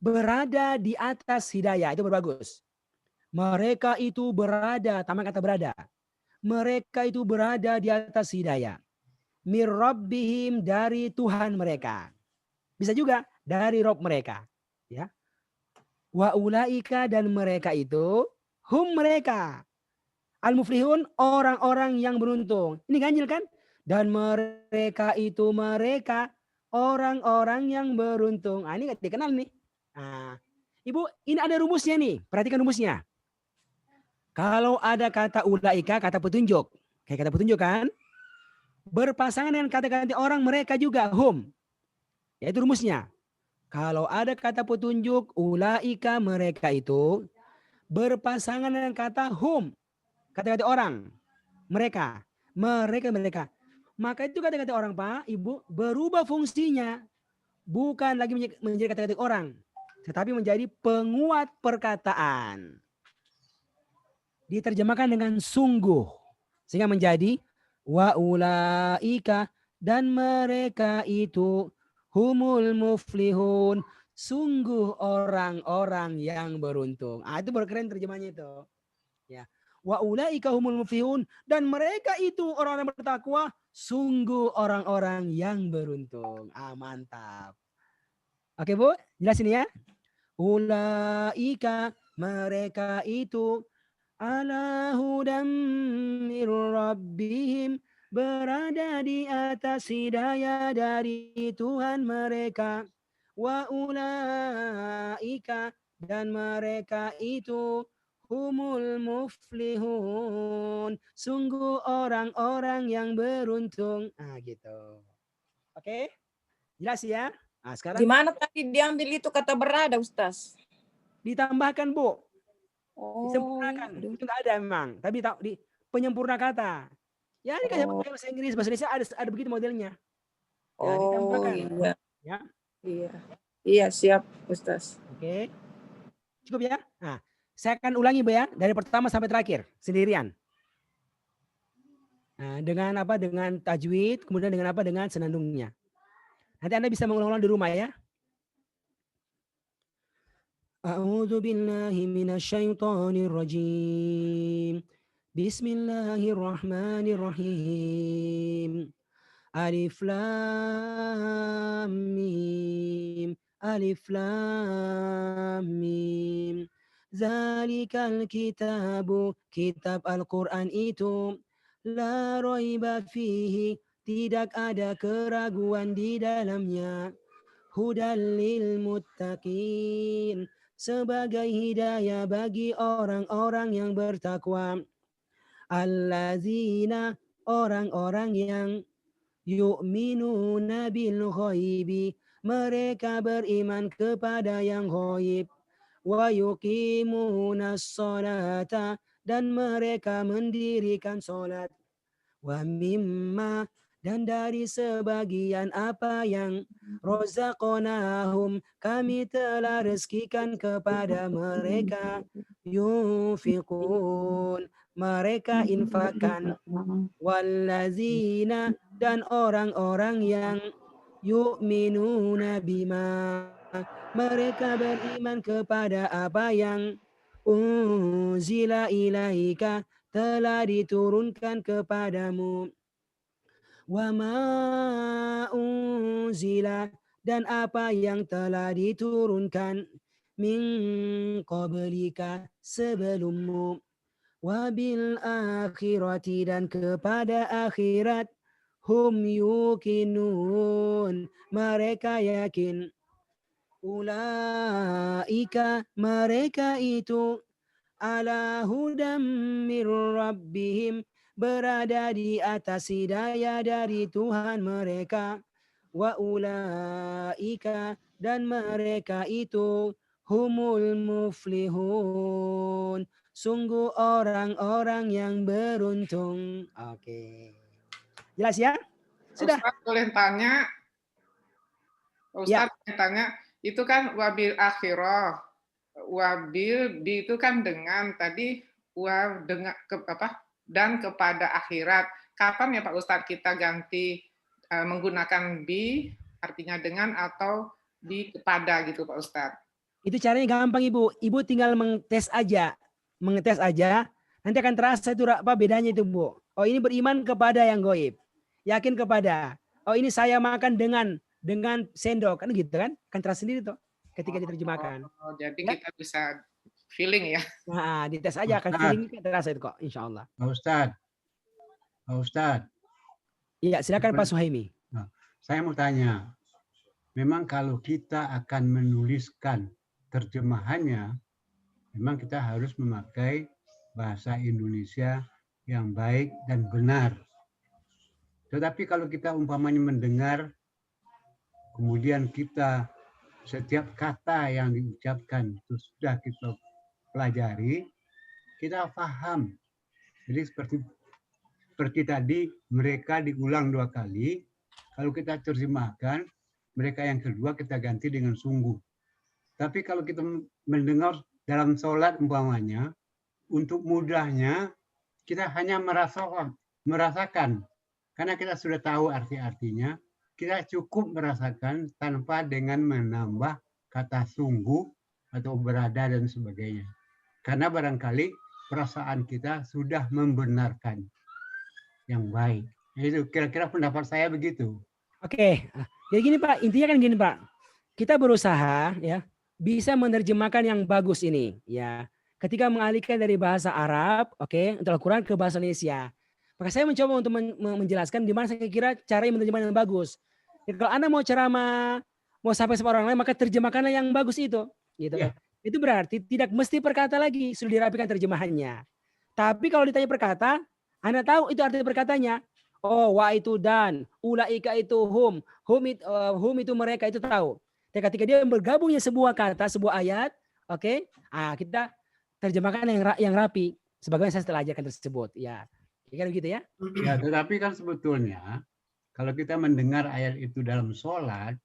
Berada di atas hidayah, itu berbagus. Mereka itu berada, tambahkan kata berada. Mereka itu berada di atas hidayah. Mir rabbihim, dari Tuhan mereka. Bisa juga dari Rob mereka. Ya. Wa ulaika, dan mereka itu, hum mereka. Al-muflihun, orang-orang yang beruntung. Ini ganjil kan? Dan mereka itu mereka, orang-orang yang beruntung. Ini nggak dikenal nih. Nah, Ibu, ini ada rumusnya nih. Perhatikan rumusnya. Kalau ada kata ulaika, kata petunjuk. Kayak kata petunjuk kan? Berpasangan dengan kata ganti orang mereka juga, hum. Yaitu rumusnya. Kalau ada kata petunjuk, ulaika mereka itu, berpasangan dengan kata hum. Kata-kata orang. Mereka. Mereka. Maka itu kata-kata orang, Pak, Ibu, berubah fungsinya. Bukan lagi menjadi kata-kata orang. Tetapi menjadi penguat perkataan. Diterjemahkan dengan sungguh. Sehingga menjadi wa ulaika, dan mereka itu humul muflihun, sungguh orang-orang yang beruntung. Itu baru keren terjemahnya itu. Ya. Wa ulaika humul muflihun, dan mereka itu orang-orang bertakwa, sungguh orang-orang yang beruntung. Mantap. Oke, Bu, jelasin ya. Ulaika, mereka itu ala hudam mir rabbihim, berada di atas hidayah dari Tuhan mereka. Wa ulaika, dan mereka itu humul muflihun, sungguh orang-orang yang beruntung. Gitu. Oke, jelas ya. Sekarang Di mana tadi diambil itu kata berada, Ustaz? ditambahkan, Bu. Oh, Disempurnakan. Itu nggak ada memang, tapi di penyempurna kata. Ya, ini kayak bahasa Inggris, bahasa Indonesia ada begitu modelnya. Ya, ditambahkan. Iya. Ya. Iya, siap, Ustaz. Oke. Cukup ya? Nah, saya akan ulangi, Bu, ya, dari pertama sampai terakhir sendirian. Nah, dengan apa? Dengan tajwid, kemudian dengan apa? Dengan senandungnya. Nanti Anda bisa mengulang-ulang di rumah ya. A'udzu billahi minasyaitonir rajim. Bismillahirrahmanirrahim. Alif lam mim. Alif lam mim. Zalikal kitabu, kitab Al-Quran itu, la raiba fihi, tidak ada keraguan di dalamnya. Hudal lil muttaqin, sebagai hidayah bagi orang-orang yang bertakwa. Allazina, orang-orang yang yu'minuna bil ghaibi, mereka beriman kepada yang ghaib. Wa yuqimunas sholata, dan mereka mendirikan salat. Wa mimma, dan dari sebagian apa yang rozaqnahum, kami telah rezekikan kepada mereka, yunfiqun, mereka infakkan. Wallazina, dan orang-orang yang yu'minuna bima, mereka beriman kepada apa yang unzila ilaika, telah diturunkan kepadamu. wa ma unzila, dan apa yang telah diturunkan min qablika, sebelummu, wabil akhirati, dan kepada akhirat, hum yukinun, mereka yakin, ulaika, mereka itu, ala hudam mir rabbihim, berada di atas hidayah dari Tuhan mereka, wa ulaika, dan mereka itu, humul muflihun, sungguh orang-orang yang beruntung. Oke. Jelas ya? Sudah. Ustaz boleh tanya? Ustaz boleh tanya, itu kan wabil akhirah. Wabil bi itu kan dengan tadi wa dengan dan kepada akhirat. Kapan ya Pak Ustadz kita ganti menggunakan bi artinya dengan atau bi kepada gitu Pak Ustadz? Itu caranya gampang Ibu. Ibu tinggal mengetes aja. Nanti akan terasa itu apa bedanya itu Bu. Oh ini beriman kepada yang gaib. Yakin kepada. Oh ini saya makan dengan sendok. Kan gitu kan? Kan terasa sendiri tuh ketika diterjemahkan. Oh, jadi kita bisa feeling ya. Nah, dites aja akan feeling terasa itu kok, insya Allah. Pak Ustadz. Iya, silakan Pak Suhaimi. Nah, saya mau tanya, memang kalau kita akan menuliskan terjemahannya, memang kita harus memakai bahasa Indonesia yang baik dan benar. Tetapi kalau kita umpamanya mendengar, kemudian kita setiap kata yang diucapkan itu sudah kita pelajari, kita paham. Jadi seperti tadi mereka diulang 2 kali. Kalau kita terjemahkan, mereka yang kedua kita ganti dengan sungguh. Tapi kalau kita mendengar dalam sholat umpamanya, untuk mudahnya kita hanya merasakan. Karena kita sudah tahu arti-artinya, kita cukup merasakan tanpa dengan menambah kata sungguh atau berada dan sebagainya. Karena barangkali perasaan kita sudah membenarkan yang baik. Itu kira-kira pendapat saya begitu. Oke. Jadi gini Pak, intinya kan gini Pak. Kita berusaha ya bisa menerjemahkan yang bagus ini ya. Ketika mengalihkan dari bahasa Arab, oke, untuk Al-Quran ke bahasa Indonesia. Maka saya mencoba untuk menjelaskan di mana saya kira cara menerjemahkan yang bagus. Ya, kalau Anda mau ceramah, mau sampai sama orang lain, maka terjemahkanlah yang bagus itu. Gitu. Yeah. Itu berarti tidak mesti perkata lagi, sudah dirapikan terjemahannya. Tapi kalau ditanya perkata, Anda tahu itu arti perkatanya. Oh, wa itu dan, ulaika itu hum itu mereka, itu tahu. Dan ketika dia bergabungnya sebuah kata, sebuah ayat, oke, kita terjemahkan yang rapi, sebagaimana saya telah ajarkan tersebut. Ya, kira begitu ya. Ya, tetapi kan sebetulnya kalau kita mendengar ayat itu dalam sholat,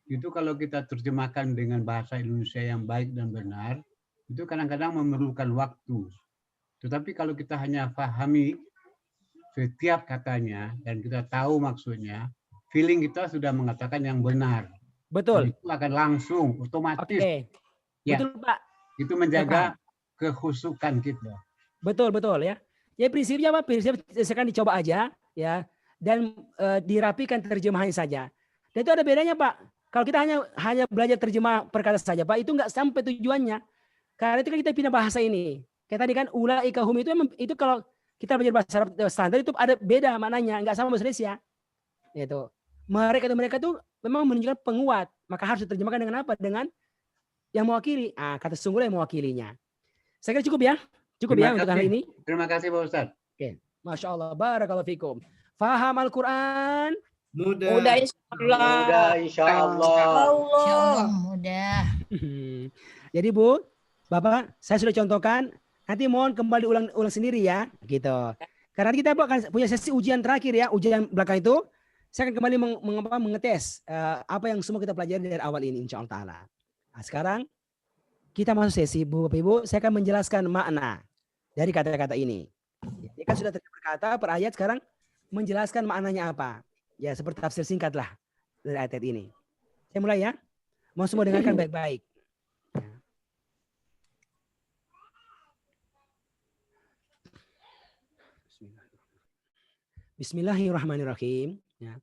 itu kalau kita terjemahkan dengan bahasa Indonesia yang baik dan benar, itu kadang-kadang memerlukan waktu. Tetapi kalau kita hanya pahami setiap katanya dan kita tahu maksudnya, feeling kita sudah mengatakan yang benar. Betul. Dan itu akan langsung, otomatis. Oke. Ya, betul Pak. Itu menjaga kekhusukan kita. Betul ya. Ya prinsipnya Pak, sekarang dicoba aja ya dan dirapikan terjemahannya saja. Dan itu ada bedanya Pak. Kalau kita hanya belajar terjemah perkata saja Pak, itu nggak sampai tujuannya. Karena itu kan kita pindah bahasa ini. Kayak tadi kan ulaika hum itu kalau kita belajar bahasa Arab standar itu ada beda maknanya, nggak sama bahasa Indonesia. Itu. Mereka itu memang menunjukkan penguat, maka harus diterjemahkan dengan apa? Dengan yang mewakili. Kata sungguh yang mewakilinya. Saya kira cukup ya. Cukup ya untuk hari ini. Terima kasih Pak Ustadz. Oke. Masya Allah. Barakallahu fikum. Faham Al-Quran? Mudah insya Allah. Mudah. Jadi Bu, Bapak, saya sudah contohkan. Nanti mohon kembali ulang sendiri ya, gitu. Karena kita akan punya sesi ujian terakhir ya, ujian belakang itu. Saya akan kembali mengetes apa yang semua kita pelajari dari awal ini, insya Allah Ta'ala. Nah, sekarang kita masuk sesi, Bu, Bapak, Ibu. Saya akan menjelaskan makna dari kata-kata ini. Ini kan sudah berkata per ayat, sekarang menjelaskan maknanya apa. Ya, seperti tafsir singkat lah dari ayat ini. Saya mulai ya. Mau semua dengarkan baik-baik. Bismillahirrahmanirrahim. Ya.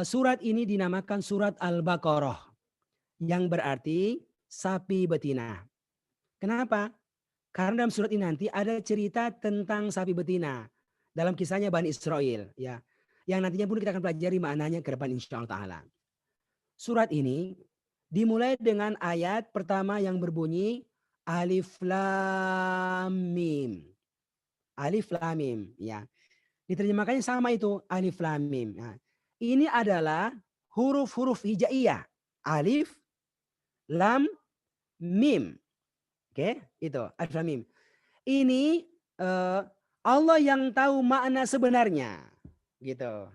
Surat ini dinamakan surat Al-Baqarah yang berarti sapi betina. Kenapa? Karena dalam surat ini nanti ada cerita tentang sapi betina dalam kisahnya Bani Israel, ya. Yang nantinya pun kita akan pelajari maknanya ke depan insyaallah taala. Surat ini dimulai dengan ayat pertama yang berbunyi Alif Lam Mim. Alif Lam Mim, ya. Diterjemahkannya sama itu, Alif Lam Mim. Nah, ini adalah huruf-huruf hijaiyah. Alif, Lam, Mim. Oke, itu Alif Lam Mim. Ini Allah yang tahu makna sebenarnya, gitu.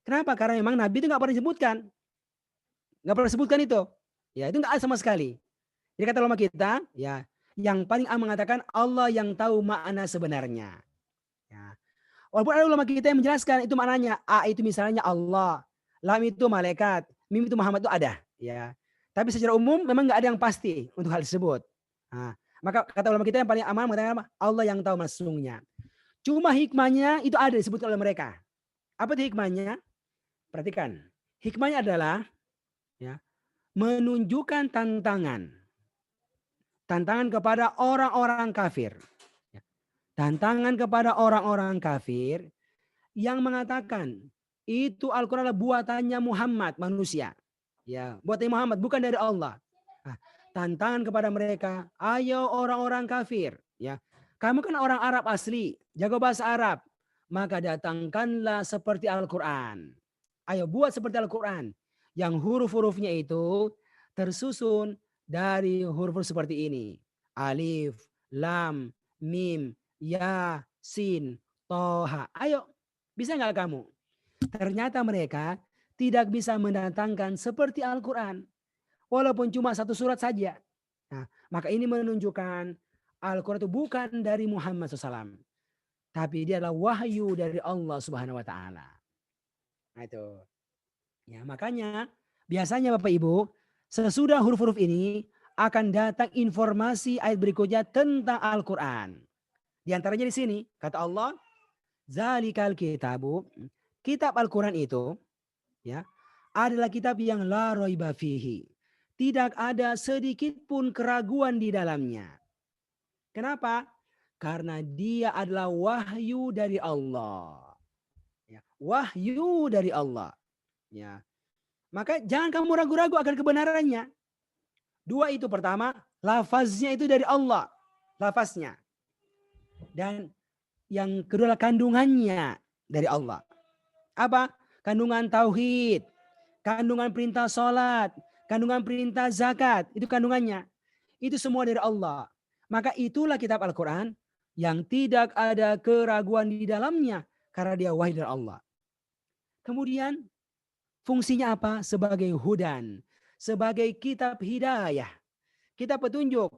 Kenapa? Karena memang Nabi itu nggak pernah disebutkan, nggak pernah sebutkan itu. Ya, itu nggak ada sama sekali. Jadi kata ulama kita, ya, yang paling mengatakan Allah yang tahu makna sebenarnya. Ya. Walaupun ada ulama kita yang menjelaskan itu maknanya. A itu misalnya Allah, Lam itu malaikat, Mim itu Muhammad itu ada. Ya. Tapi secara umum memang nggak ada yang pasti untuk hal tersebut. Nah, maka kata ulama kita yang paling aman mengatakan Allah yang tahu maksudnya. Cuma hikmahnya itu ada disebut oleh mereka. Apa itu hikmahnya? Perhatikan. Hikmahnya adalah ya, menunjukkan tantangan. Tantangan kepada orang-orang kafir. Tantangan kepada orang-orang kafir yang mengatakan itu Al-Quran adalah buatannya Muhammad, manusia. Ya, buatannya Muhammad, bukan dari Allah. Nah, tantangan kepada mereka, ayo orang-orang kafir. Ya, kamu kan orang Arab asli, jago bahasa Arab. Maka datangkanlah seperti Al-Quran. Ayo buat seperti Al-Quran. Yang huruf-hurufnya itu tersusun dari huruf seperti ini. Alif, Lam, Mim, Ya, Sin, Toha. Ayo, bisa nggak kamu? Ternyata mereka tidak bisa mendatangkan seperti Al-Quran. Walaupun cuma satu surat saja. Nah, maka ini menunjukkan Al-Quran itu bukan dari Muhammad SAW. Tapi dia adalah wahyu dari Allah Subhanahu wa Ta'ala. Nah itu. Ya, makanya biasanya Bapak Ibu, sesudah huruf-huruf ini akan datang informasi ayat berikutnya tentang Al-Quran. Di antaranya di sini kata Allah, Zalikal kitabu, kitab Al-Quran itu ya adalah kitab yang la raiba fihi. Tidak ada sedikit pun keraguan di dalamnya. Kenapa? Karena dia adalah wahyu dari Allah. Ya, wahyu dari Allah. Ya. Maka jangan kamu ragu-ragu akan kebenarannya. Dua itu, pertama, lafaznya itu dari Allah. Lafaznya. Dan yang kedua kandungannya dari Allah. Apa? Kandungan tauhid, kandungan perintah sholat, kandungan perintah zakat. Itu kandungannya. Itu semua dari Allah. Maka itulah kitab Al-Quran yang tidak ada keraguan di dalamnya karena dia wahyu dari Allah. Kemudian fungsinya apa? Sebagai hudan, sebagai kitab hidayah, kitab petunjuk,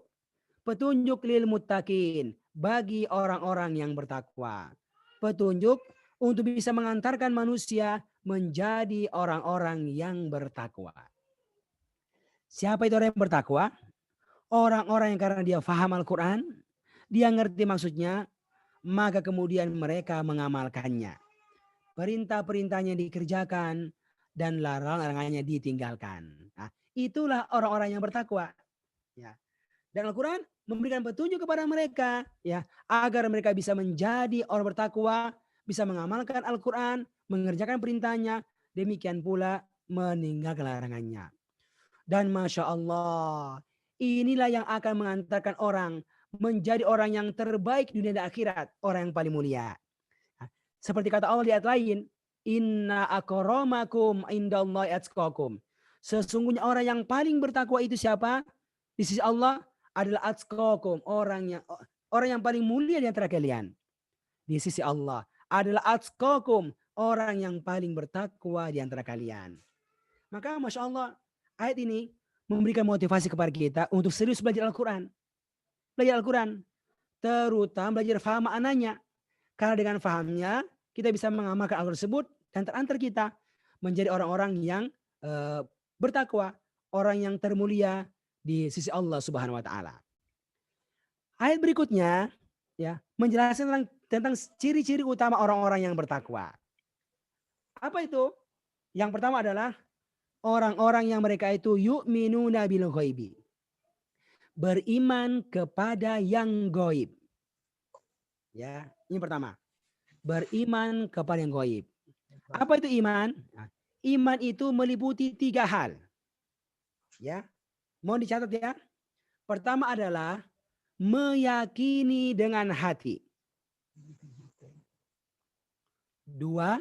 petunjuk lil muttaqin, bagi orang-orang yang bertakwa, petunjuk untuk bisa mengantarkan manusia menjadi orang-orang yang bertakwa. Siapa itu orang yang bertakwa? Orang-orang yang karena dia faham Al-Quran, dia ngerti maksudnya, maka kemudian mereka mengamalkannya. Perintah-perintahnya dikerjakan dan larangan-larangannya ditinggalkan. Nah, itulah orang-orang yang bertakwa. Ya. Dan Al-Quran memberikan petunjuk kepada mereka, ya, agar mereka bisa menjadi orang bertakwa, bisa mengamalkan Al-Quran, mengerjakan perintahnya, demikian pula meninggalkan larangannya. Dan Masya Allah, inilah yang akan mengantarkan orang menjadi orang yang terbaik dunia dan akhirat, orang yang paling mulia. Seperti kata Allah di ayat lain, Inna akramakum indallahi atqakum. Sesungguhnya orang yang paling bertakwa itu siapa? Di sisi Allah adalah atqakum, orang yang paling mulia di antara kalian. Di sisi Allah adalah atqakum, orang yang paling bertakwa di antara kalian. Maka Masya Allah, ayat ini memberikan motivasi kepada kita untuk serius belajar Al-Quran. Belajar Al-Quran, terutama belajar faham maknanya. Karena dengan fahamnya, kita bisa mengamalkan Al-Quran tersebut dan terantar kita menjadi orang-orang yang bertakwa, orang yang termulia di sisi Allah Subhanahu wa Ta'ala. Ayat berikutnya ya menjelaskan tentang ciri-ciri utama orang-orang yang bertakwa. Apa itu? Yang pertama adalah orang-orang yang mereka itu yu'minuna bil ghaibi. Beriman kepada yang gaib. Ya, ini pertama. Beriman kepada yang gaib. Apa itu iman? Iman itu meliputi 3 hal. Ya. Mohon dicatat ya. Pertama adalah meyakini dengan hati. 2,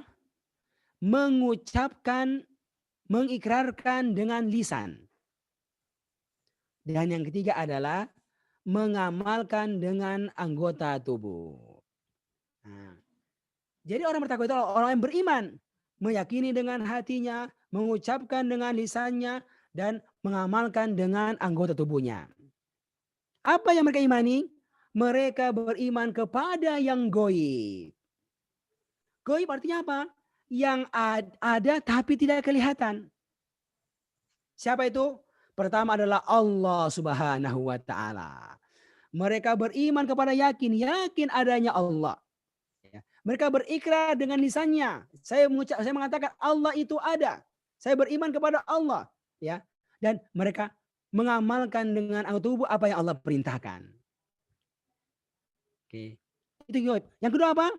mengucapkan, mengikrarkan dengan lisan. Dan yang ketiga adalah mengamalkan dengan anggota tubuh. Nah, jadi orang bertakwa itu orang yang beriman, meyakini dengan hatinya, mengucapkan dengan lisannya, dan mengamalkan dengan anggota tubuhnya. Apa yang mereka imani? Mereka beriman kepada yang gaib. Gaib artinya apa? Yang ada tapi tidak kelihatan. Siapa itu? Pertama adalah Allah Subhanahu wa Ta'ala. Mereka beriman kepada yakin adanya Allah. Mereka berikrar dengan lisannya. Saya mengatakan Allah itu ada. Saya beriman kepada Allah. Ya, dan mereka mengamalkan dengan anggota tubuh apa yang Allah perintahkan. Oke, itu gaib. Yang kedua apa?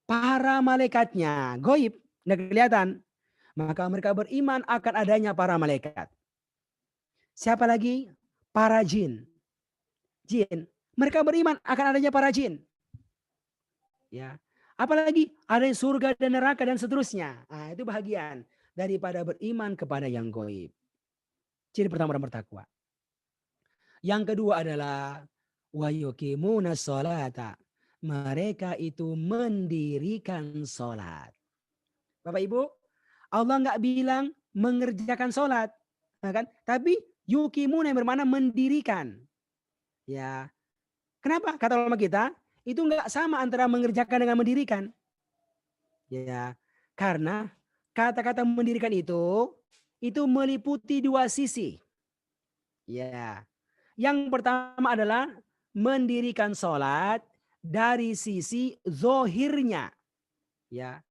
Para malaikatnya gaib, tidak kelihatan. Maka mereka beriman akan adanya para malaikat. Siapa lagi? Para jin. Jin. Mereka beriman akan adanya para jin. Ya. Apalagi ada surga dan neraka dan seterusnya. Nah, itu bahagian daripada beriman kepada yang gaib. Ciri pertama orang bertakwa. Yang kedua adalah wa yuqimuna sholata. Mereka itu mendirikan sholat. Bapak Ibu, Allah nggak bilang mengerjakan sholat, kan? Tapi yuqimuna yang bermakna mendirikan. Ya, kenapa? Kata ulama kita itu nggak sama antara mengerjakan dengan mendirikan. Ya, karena kata-kata mendirikan itu meliputi 2 sisi. Ya, yang pertama adalah mendirikan sholat dari sisi zohirnya. Ya,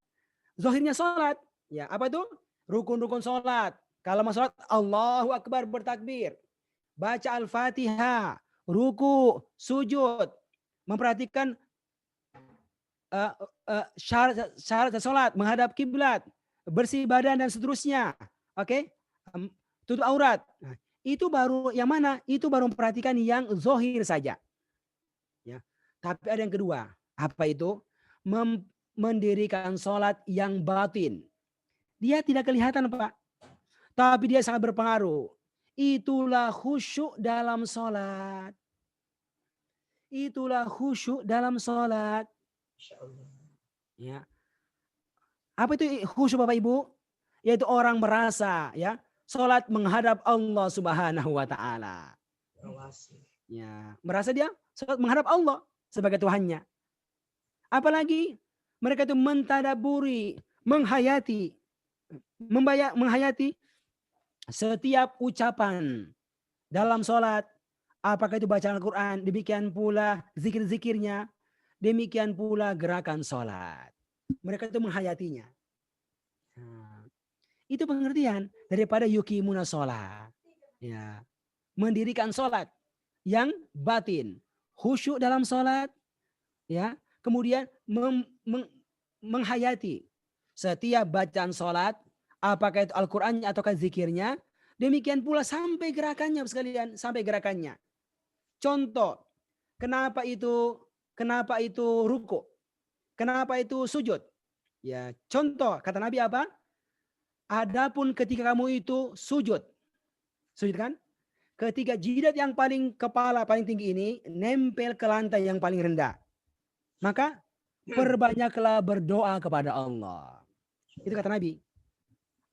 zohirnya sholat. Ya, apa itu? Rukun-rukun sholat. Kalau mau sholat, Allahu Akbar bertakbir. Baca Al-Fatihah. Ruku, sujud. Memperhatikan syarat sholat. Menghadap kiblat. Bersih badan dan seterusnya. Oke? Tutup aurat. Nah, itu baru yang mana? Itu baru memperhatikan yang zohir saja. Ya. Tapi ada yang kedua. Apa itu? Mendirikan sholat yang batin. Dia tidak kelihatan, Pak. Tapi dia sangat berpengaruh. Itulah khusyuk dalam sholat. Itulah khusyuk dalam sholat. Ya. Apa itu khusyuk Bapak Ibu? Yaitu orang merasa ya sholat menghadap Allah Subhanahu wa Ta'ala. Ya, merasa dia sholat menghadap Allah sebagai Tuhannya. Apalagi mereka itu mentadaburi, menghayati setiap ucapan dalam sholat. Apakah itu bacaan Al-Quran, demikian pula zikir-zikirnya, demikian pula gerakan sholat. Mereka itu menghayatinya. Nah, itu pengertian daripada yuqimuna sholat. Ya, mendirikan sholat yang batin, khusyuk dalam sholat, ya, kemudian menghayati setiap bacaan sholat, apakah itu Al-Qurannya ataukah zikirnya, demikian pula sampai gerakannya sekalian, sampai gerakannya. Contoh, kenapa itu ruku? Kenapa itu sujud? Ya, contoh kata Nabi apa? Adapun ketika kamu itu sujud kan? Ketika jidat yang kepala paling tinggi ini nempel ke lantai yang paling rendah, maka perbanyaklah berdoa kepada Allah. Itu kata Nabi.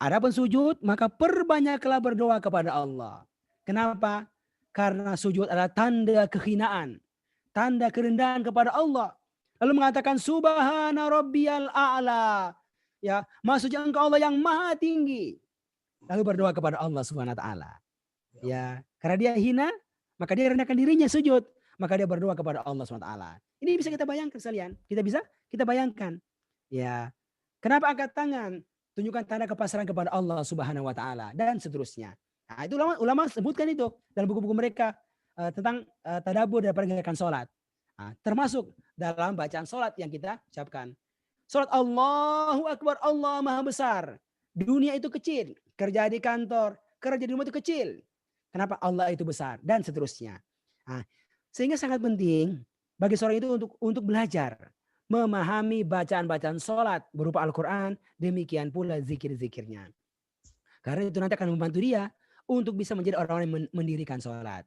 Adapun sujud, maka perbanyaklah berdoa kepada Allah. Kenapa? Karena sujud adalah tanda kehinaan, tanda kerendahan kepada Allah. Lalu mengatakan subhana rabbiyal a'la. Ya, maksudnya engkau Allah yang maha tinggi. Lalu berdoa kepada Allah Subhanahu wa Ta'ala. Ya, karena dia hina, maka dia rendahkan dirinya sujud, maka dia berdoa kepada Allah Subhanahu wa Ta'ala. Ini bisa kita bayangkan sekalian. Kita bayangkan. Ya. Kenapa angkat tangan? Tunjukkan tanda kepasrahan kepada Allah Subhanahu wa taala dan seterusnya. Nah, itu ulama sebutkan itu dalam buku-buku mereka tentang tadabbur daripada gerakan salat. Nah, termasuk dalam bacaan salat yang kita ucapkan. Salat Allahu Akbar, Allah Maha Besar. Dunia itu kecil, kerja di kantor, kerja di rumah itu kecil. Kenapa Allah itu besar dan seterusnya. Nah, sehingga sangat penting bagi seorang itu untuk belajar memahami bacaan-bacaan salat berupa Al-Quran, demikian pula zikir-zikirnya. Karena itu nanti akan membantu dia untuk bisa menjadi orang-orang yang mendirikan salat.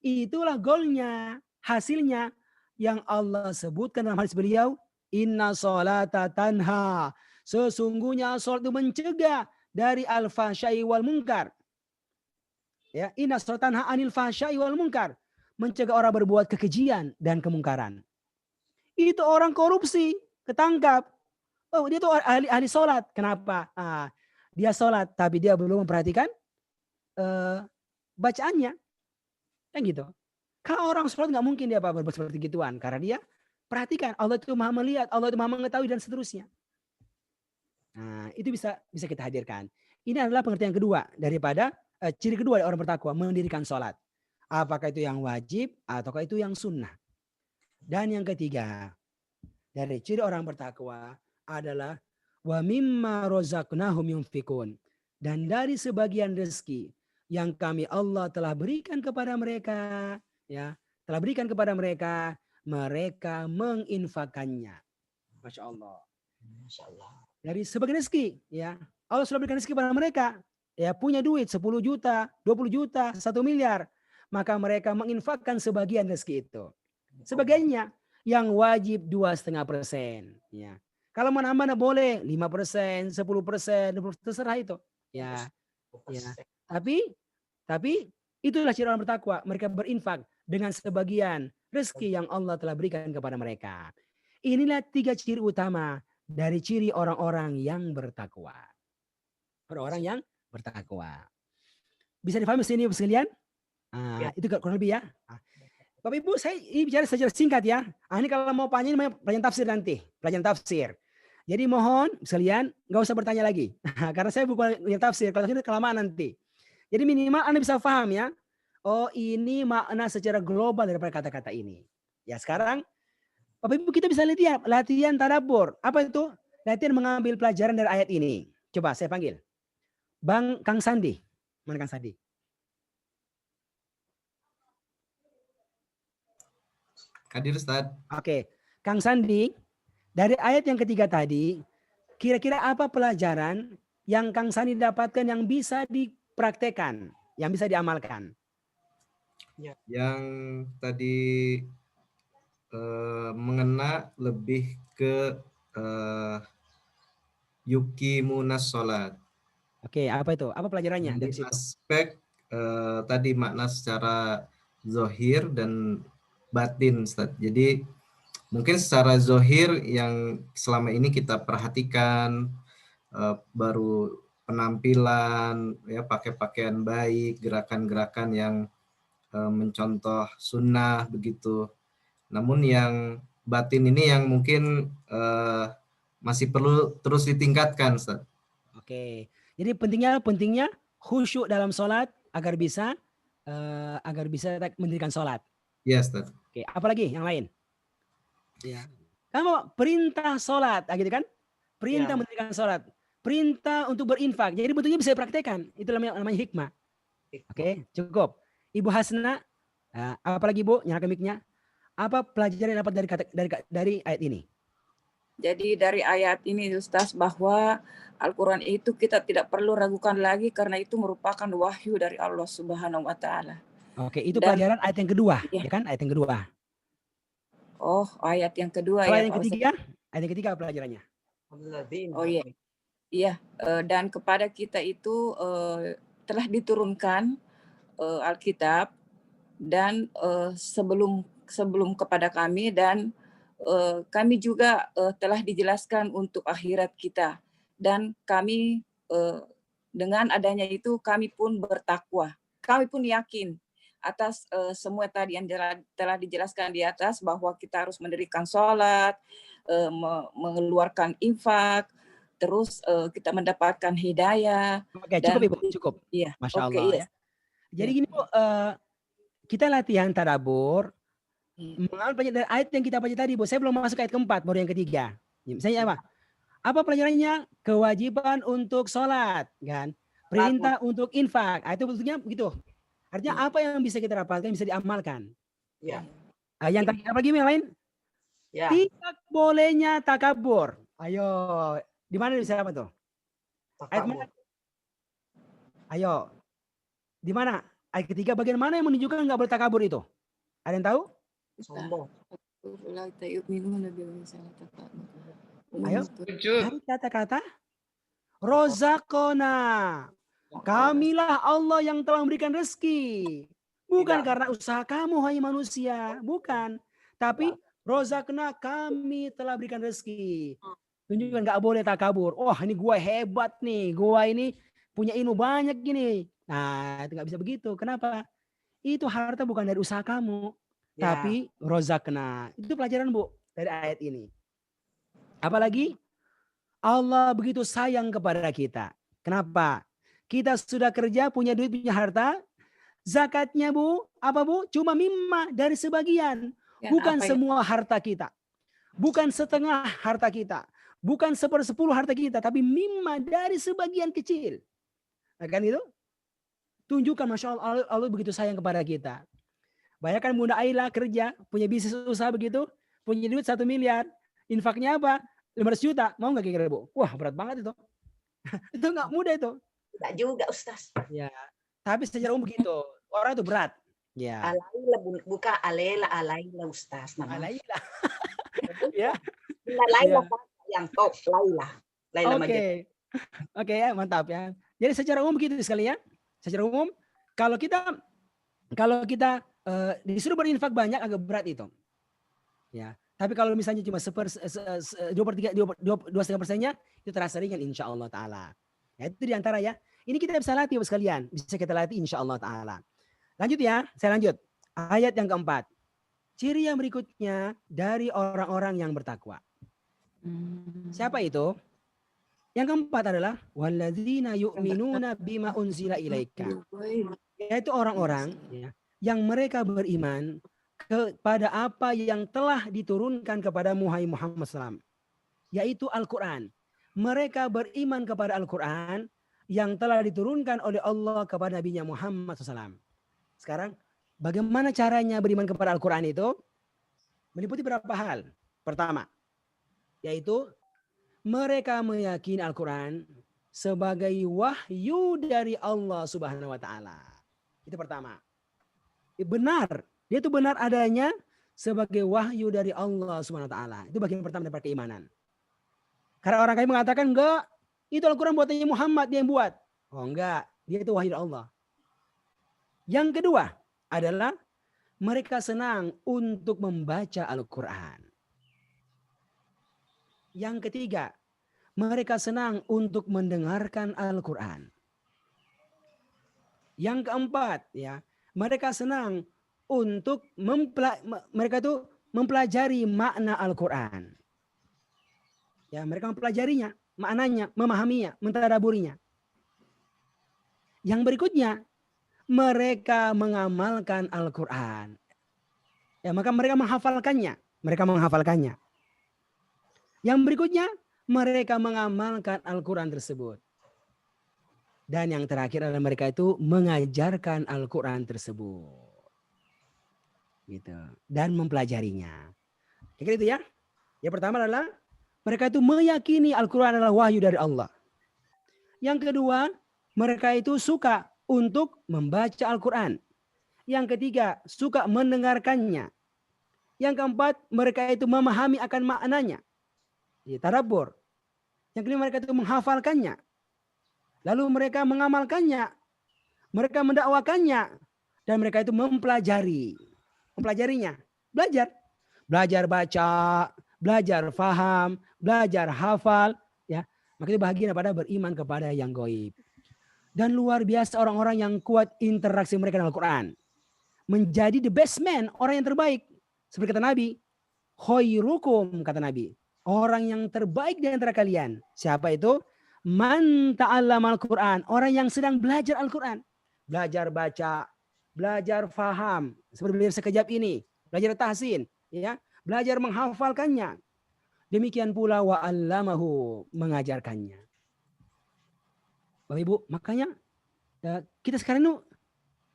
Itulah goalnya, hasilnya yang Allah sebutkan dalam hadis beliau, inna sholata tanha. Sesungguhnya salat itu mencegah dari al-fahsyai wal munkar. Ya, inna sholata tanha anil fahsyai wal munkar. Mencegah orang berbuat kekejian dan kemungkaran. Itu orang korupsi, ketangkap. Oh, dia tuh ahli sholat. Kenapa? Dia sholat, tapi dia belum memperhatikan bacaannya. Kan gitu. Kalau orang sholat nggak mungkin dia berbuat seperti gituan. Karena dia perhatikan. Allah itu maha melihat, Allah itu maha mengetahui dan seterusnya. Nah, itu bisa kita hadirkan. Ini adalah pengertian kedua daripada ciri kedua dari orang bertakwa, mendirikan sholat. Apakah itu yang wajib ataukah itu yang sunnah. Dan yang ketiga, dari ciri orang bertakwa adalah wa mimma razaqnahum yunfikun. Dan dari sebagian rezeki yang kami Allah telah berikan kepada mereka, ya, telah berikan kepada mereka, mereka menginfakannya. Masya Allah. Masya Allah. Dari sebagian rezeki, ya, Allah sudah berikan rezeki kepada mereka, ya, punya duit 10 juta, 20 juta, 1 miliar, maka mereka menginfakkan sebagian rezeki itu. Sebagiannya yang wajib 2,5%. Ya. Kalau mau nambah boleh 5%, 10%, 20%, terserah itu. Ya. Ya. Tapi itulah ciri orang bertakwa. Mereka berinfak dengan sebagian rezeki yang Allah telah berikan kepada mereka. Inilah 3 ciri utama dari ciri orang-orang yang bertakwa. Orang-orang yang bertakwa. Bisa dipahami sini sekalian? Itu kurang lebih ya. Bapak Ibu, saya ini bicara secara singkat ya. Ini kalau mau panjang namanya pelajaran tafsir nanti, pelajaran tafsir. Jadi mohon sekalian nggak usah bertanya lagi, karena saya bukan pelajaran tafsir. Kalau ini kelamaan nanti. Jadi minimal Anda bisa paham ya. Oh, ini makna secara global daripada kata-kata ini. Ya sekarang, Bapak Ibu kita bisa lihat latihan tadabbur. Apa itu? Latihan mengambil pelajaran dari ayat ini. Coba saya panggil. Kang Sandi. Mana Kang Sandi? Hadir Ustaz. Oke, Kang Sandi, dari ayat yang ketiga tadi, kira-kira apa pelajaran yang Kang Sandi dapatkan yang bisa dipraktekkan, yang bisa diamalkan? Yang tadi mengena lebih ke yuqimunas sholat. Oke, apa itu? Apa pelajarannya dari situ? Aspek tadi makna secara zohir dan batin, Ustaz. Jadi mungkin secara zohir yang selama ini kita perhatikan baru penampilan, ya, pakai pakaian baik, gerakan-gerakan yang mencontoh sunnah begitu. Namun yang batin ini yang mungkin masih perlu terus ditingkatkan, Ustaz. Oke, jadi pentingnya khusyuk dalam sholat agar bisa mendirikan sholat. Ya, Ustaz. Oke, apalagi yang lain? Ya. Kamu perintah sholat, gitu kan? Perintah mendirikan sholat, perintah untuk berinfak. Jadi bentuknya bisa dipraktekan. Itu namanya hikmah. Oke, cukup. Ibu Hasna, apalagi Bu, nyalakan mic-nya. Apa pelajaran yang dapat dari ayat ini? Jadi dari ayat ini Ustaz bahwa Al-Quran itu kita tidak perlu ragukan lagi karena itu merupakan wahyu dari Allah Subhanahu wa taala. Oke, itu pelajaran ayat yang kedua, ya kan? Ayat yang kedua. Oh, ayat yang kedua ya. Ayat yang ketiga pelajarannya. Oh iya. Iya, dan kepada kita itu telah diturunkan Alkitab dan sebelum kepada kami dan kami juga telah dijelaskan untuk akhirat kita dan kami dengan adanya itu kami pun bertakwa. Kami pun yakin atas semua tadi yang telah dijelaskan di atas bahwa kita harus mendirikan sholat, mengeluarkan infak, terus kita mendapatkan hidayah. Oke, cukup Ibu, cukup. Iya. Masya Oke, Allah iya. ya. Jadi gini Bu, kita latihan tadabbur, mengambil pelajaran dari ayat yang kita baca tadi Bu. Saya belum masuk ayat keempat, baru yang ketiga. Misalnya apa? Apa pelajarannya? Kewajiban untuk sholat, kan? Perintah untuk infak. Itu bentuknya begitu. Artinya apa yang bisa kita dapatkan bisa diamalkan. Ya. Yang terakhir apa lagi yang lain? Ya. Tidak bolehnya takabur. Ayo, di mana bisa apa tuh? Ayat mana? Ayo, di mana? Ayat ketiga bagian mana yang menunjukkan nggak boleh takabur itu? Ada yang tahu? Sombong. Ayo, dari kata-kata Rozakona. Kamilah Allah yang telah memberikan rezeki. Bukan karena usaha kamu, hai manusia. Bukan. Tapi Rozakna, kami telah berikan rezeki. Tunjukkan nggak boleh takabur. Oh, ini gua hebat nih. Gua ini punya ilmu banyak gini. Nah, itu nggak bisa begitu. Kenapa? Itu harta bukan dari usaha kamu. Ya. Tapi Rozakna. Itu pelajaran Bu dari ayat ini. Apalagi Allah begitu sayang kepada kita. Kenapa? Kita sudah kerja, punya duit, punya harta. Zakatnya Bu, apa Bu? Cuma mimma dari sebagian. Ya, Bukan apa ya? semua harta kita. Bukan setengah harta kita. Bukan 1/10 harta kita. Tapi mimma dari sebagian kecil. Nah, kan itu? Tunjukkan Masya Allah, Allah begitu sayang kepada kita. Bayangkan Bunda Aila kerja, punya bisnis usaha begitu. Punya duit 1 miliar. Infaknya apa? 500 juta. Mau nggak kira-kira Bu? Wah, berat banget itu. Itu nggak mudah itu. Tidak juga Ustaz. Ya, tapi secara umum begitu. Orang itu berat. Ya. Alaila buka alela alaila Ustaz namanya. Alaila. Ya. Laila Ya. yang top Laila. Laila Oke. Majid. Oke ya, mantap ya. Jadi secara umum begitu sekali ya. Secara umum kalau kita disuruh berinfak banyak agak berat itu. Ya. Tapi kalau misalnya cuma 2/3%-nya itu terasa ringan insya Allah Ta'ala. Ya, itu diantara ya. Ini kita bisa latih sekalian. Bisa kita latih insya Allah Ta'ala. Lanjut ya, saya lanjut. Ayat yang keempat. Ciri yang berikutnya dari orang-orang yang bertakwa. Siapa itu? Yang keempat adalah walladzina yu'minuna bima unzila ilaika. Yaitu orang-orang ya, yang mereka beriman kepada apa yang telah diturunkan kepada Muhammad SAW. Yaitu Al-Quran. Mereka beriman kepada Al-Quran yang telah diturunkan oleh Allah kepada Nabi Muhammad SAW. Sekarang, bagaimana caranya beriman kepada Al-Quran itu? Meliputi beberapa hal. Pertama, yaitu mereka meyakini Al-Quran sebagai wahyu dari Allah Subhanahu wa Ta'ala. Itu pertama. Benar. Dia itu benar adanya sebagai wahyu dari Allah Subhanahu wa Ta'ala. Itu bagian pertama daripada keimanan. Karena orang kaya mengatakan enggak, itu Al-Quran buatannya Muhammad dia yang buat. Oh enggak, dia itu wahyu dari Allah. Yang kedua adalah mereka senang untuk membaca Al-Quran. Yang ketiga, mereka senang untuk mendengarkan Al-Quran. Yang keempat, ya, mereka senang untuk mempelajari makna Al-Quran. Ya, mereka mempelajarinya, maknanya, memahaminya, mentadaburinya. Yang berikutnya, mereka mengamalkan Al-Quran. Ya, maka mereka menghafalkannya. Yang berikutnya, mereka mengamalkan Al-Quran tersebut. Dan yang terakhir adalah mereka itu mengajarkan Al-Quran tersebut. Gitu. Dan mempelajarinya. Kira-kira itu ya. Yang pertama adalah mereka itu meyakini Al-Quran adalah wahyu dari Allah. Yang kedua, mereka itu suka untuk membaca Al-Quran. Yang ketiga, suka mendengarkannya. Yang keempat, mereka itu memahami akan maknanya. Tadabbur. Yang kelima, mereka itu menghafalkannya. Lalu mereka mengamalkannya. Mereka mendakwakannya. Dan mereka itu mempelajarinya. Belajar baca, belajar faham, belajar hafal. Ya, maka itu bahagia pada beriman kepada yang gaib. Dan luar biasa orang-orang yang kuat interaksi mereka dengan Al-Quran. Menjadi the best man, orang yang terbaik. Seperti kata Nabi, khairukum, kata Nabi. orang yang terbaik di antara kalian. Siapa itu? Man ta'allamal Qur'an, orang yang sedang belajar Al-Qur'an. Belajar baca, belajar faham, seperti belajar sekejap ini, belajar tahsin, ya, belajar menghafalkannya. Demikian pula wa 'allamahu, mengajarkannya. Bapak Ibu, makanya kita sekarang itu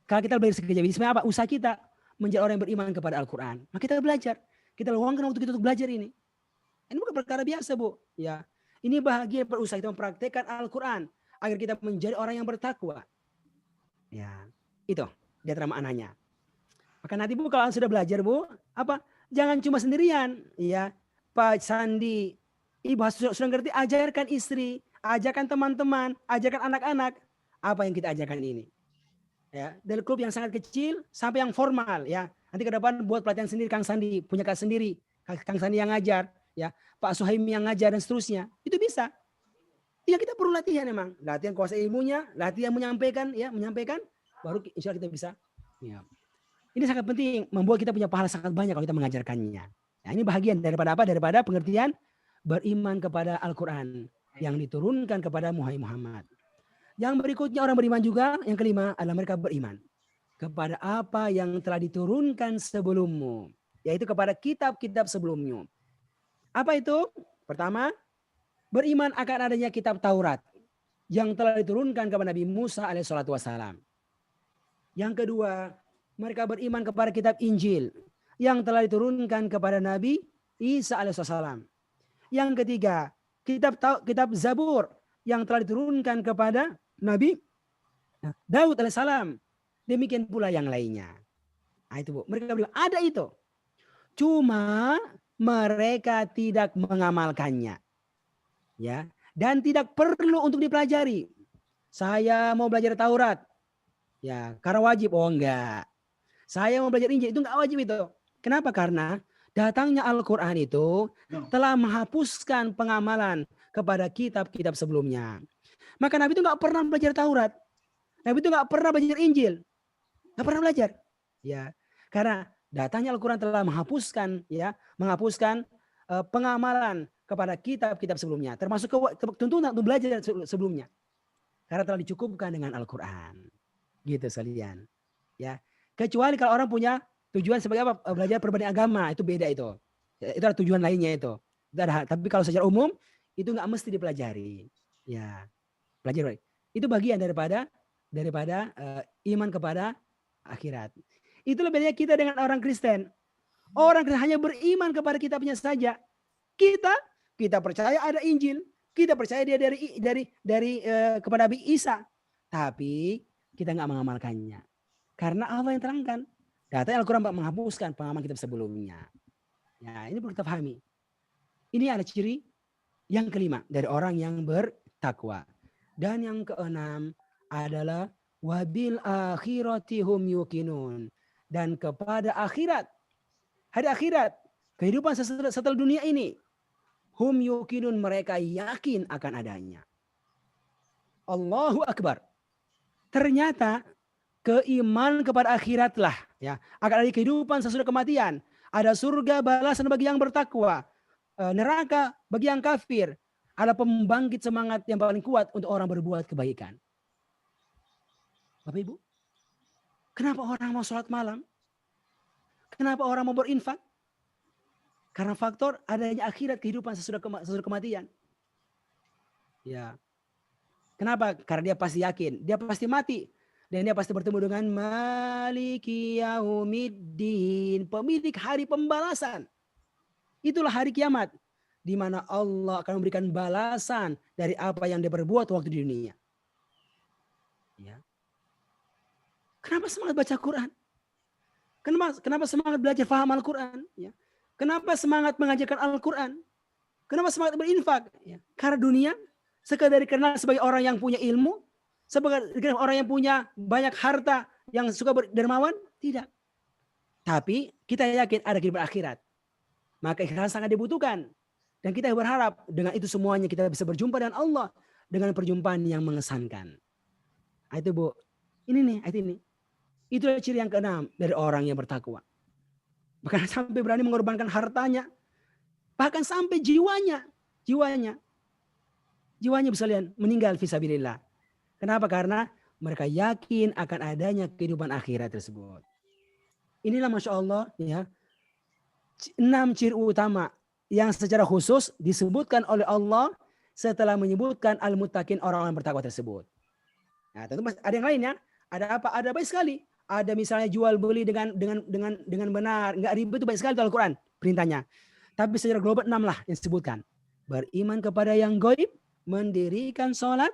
kalau kita belajar sekejap ini sebenarnya apa? Usaha kita menjadi orang yang beriman kepada Al-Qur'an. Maka kita belajar, kita luangkan waktu kita untuk belajar ini. Ini bukan perkara biasa, Bu. Ya, ini bahagia berusaha kita mempraktekkan Al-Quran agar kita menjadi orang yang bertakwa. Ya, itu di antara maknanya. Maka nanti Bu kalau sudah belajar Bu, apa? Jangan cuma sendirian, ya. Pak Sandi, Ibu sudah ngerti, ajarkan istri, ajarkan teman-teman, ajarkan anak-anak. Apa yang kita ajarkan ini? Ya, dari klub yang sangat kecil sampai yang formal, ya. Nanti ke depan buat pelatihan sendiri, Kang Sandi punya kelas sendiri, Kang Sandi yang ngajar, ya. Pak Suhaimi yang ngajar dan seterusnya, itu bisa. Ya kita perlu latihan emang, latihan kuasa ilmunya, latihan menyampaikan, ya menyampaikan, baru insya Allah kita bisa. Ya. Ini sangat penting, membuat kita punya pahala sangat banyak kalau kita mengajarkannya. Nah, ini bahagian daripada apa? Daripada pengertian beriman kepada Al-Quran yang diturunkan kepada Muhammad. Yang berikutnya orang beriman juga, yang kelima adalah mereka beriman kepada apa yang telah diturunkan sebelummu, yaitu kepada kitab-kitab sebelumnya. Apa itu? Pertama, beriman akan adanya kitab Taurat yang telah diturunkan kepada Nabi Musa alaihissalatu wassalam. Yang kedua, mereka beriman kepada kitab Injil yang telah diturunkan kepada Nabi Isa alaihissalam. Yang ketiga, kitab Zabur yang telah diturunkan kepada Nabi Daud alaihissalam. Demikian pula yang lainnya. Nah, itu Bu, mereka bilang ada itu. Cuma mereka tidak mengamalkannya. Ya, dan tidak perlu untuk dipelajari. Saya mau belajar Taurat. Ya, karena wajib. Oh enggak. Saya mau belajar Injil, itu enggak wajib itu. Kenapa? Karena datangnya Al-Qur'an itu telah menghapuskan pengamalan kepada kitab-kitab sebelumnya. Maka Nabi itu enggak pernah belajar Taurat. Nabi itu enggak pernah belajar Injil. Enggak pernah belajar. Ya, karena datangnya Al-Quran telah menghapuskan, ya, menghapuskan pengamalan kepada kitab-kitab sebelumnya, termasuk tuntunan untuk belajar sebelumnya, karena telah dicukupkan dengan Al-Quran, gitu sekalian. Ya, kecuali kalau orang punya tujuan sebagai apa? Belajar perbandingan agama, itu beda itu. Itu ada tujuan lainnya itu. Tapi kalau secara umum itu nggak mesti dipelajari. Ya, belajar. Itu bagian daripada iman kepada akhirat. Itulah bedanya kita dengan orang Kristen. Orang Kristen hanya beriman kepada kitabnya saja. Kita percaya ada Injil, kita percaya dia dari kepada Nabi Isa, tapi kita nggak mengamalkannya. Karena Allah yang terangkan. Datanya Al-Quran menghapuskan pengamalan kitab sebelumnya. Ya, ini perlu kita pahami. Ini ada ciri yang kelima dari orang yang bertakwa. Dan yang keenam adalah wabil akhirati hum yuqinun. Dan kepada akhirat, hari akhirat, kehidupan setelah dunia ini, hum yuqinun, mereka yakin akan adanya. Allahu Akbar. Ternyata keimanan kepada akhiratlah, ya, akan ada kehidupan sesudah kematian. Ada surga balasan bagi yang bertakwa, neraka bagi yang kafir. Ada pembangkit semangat yang paling kuat untuk orang berbuat kebaikan. Bapak Ibu, kenapa orang mau sholat malam? Kenapa orang mau berinfak? Karena faktor adanya akhirat, kehidupan sesudah kematian. Ya. Kenapa? Karena dia pasti yakin, dia pasti mati. Dan dia pasti bertemu dengan Maliki Yaumiddin, pemilik hari pembalasan. Itulah hari kiamat, di mana Allah akan memberikan balasan dari apa yang dia perbuat waktu di dunia. Ya. Kenapa semangat baca Quran? Kenapa semangat belajar faham Al-Quran? Ya. Kenapa semangat mengajarkan Al-Quran? Kenapa semangat berinfak? Ya. Karena dunia sekadar dikenal sebagai orang yang punya ilmu, sebagai orang yang punya banyak harta, yang suka dermawan? Tidak. Tapi kita yakin ada kehidupan akhirat. Maka ikhlas sangat dibutuhkan. Dan kita berharap dengan itu semuanya kita bisa berjumpa dengan Allah dengan perjumpaan yang mengesankan. Itu Bu. Ini nih, ayat ini. Itulah ciri yang keenam dari orang yang bertakwa. Bahkan sampai berani mengorbankan hartanya. Bahkan sampai jiwanya sekalian meninggal fisabilillah. Kenapa? Karena mereka yakin akan adanya kehidupan akhirat tersebut. Inilah Masya Allah ya, 6 ciri utama yang secara khusus disebutkan oleh Allah setelah menyebutkan al-muttaqin, orang-orang bertakwa tersebut. Nah, tentu ada yang lainnya. Ada apa? Ada banyak sekali. Ada misalnya jual beli dengan benar, enggak ribet, itu banyak sekali dalam Al-Quran perintahnya. Tapi secara global 6 lah yang disebutkan. Beriman kepada yang gaib, mendirikan sholat,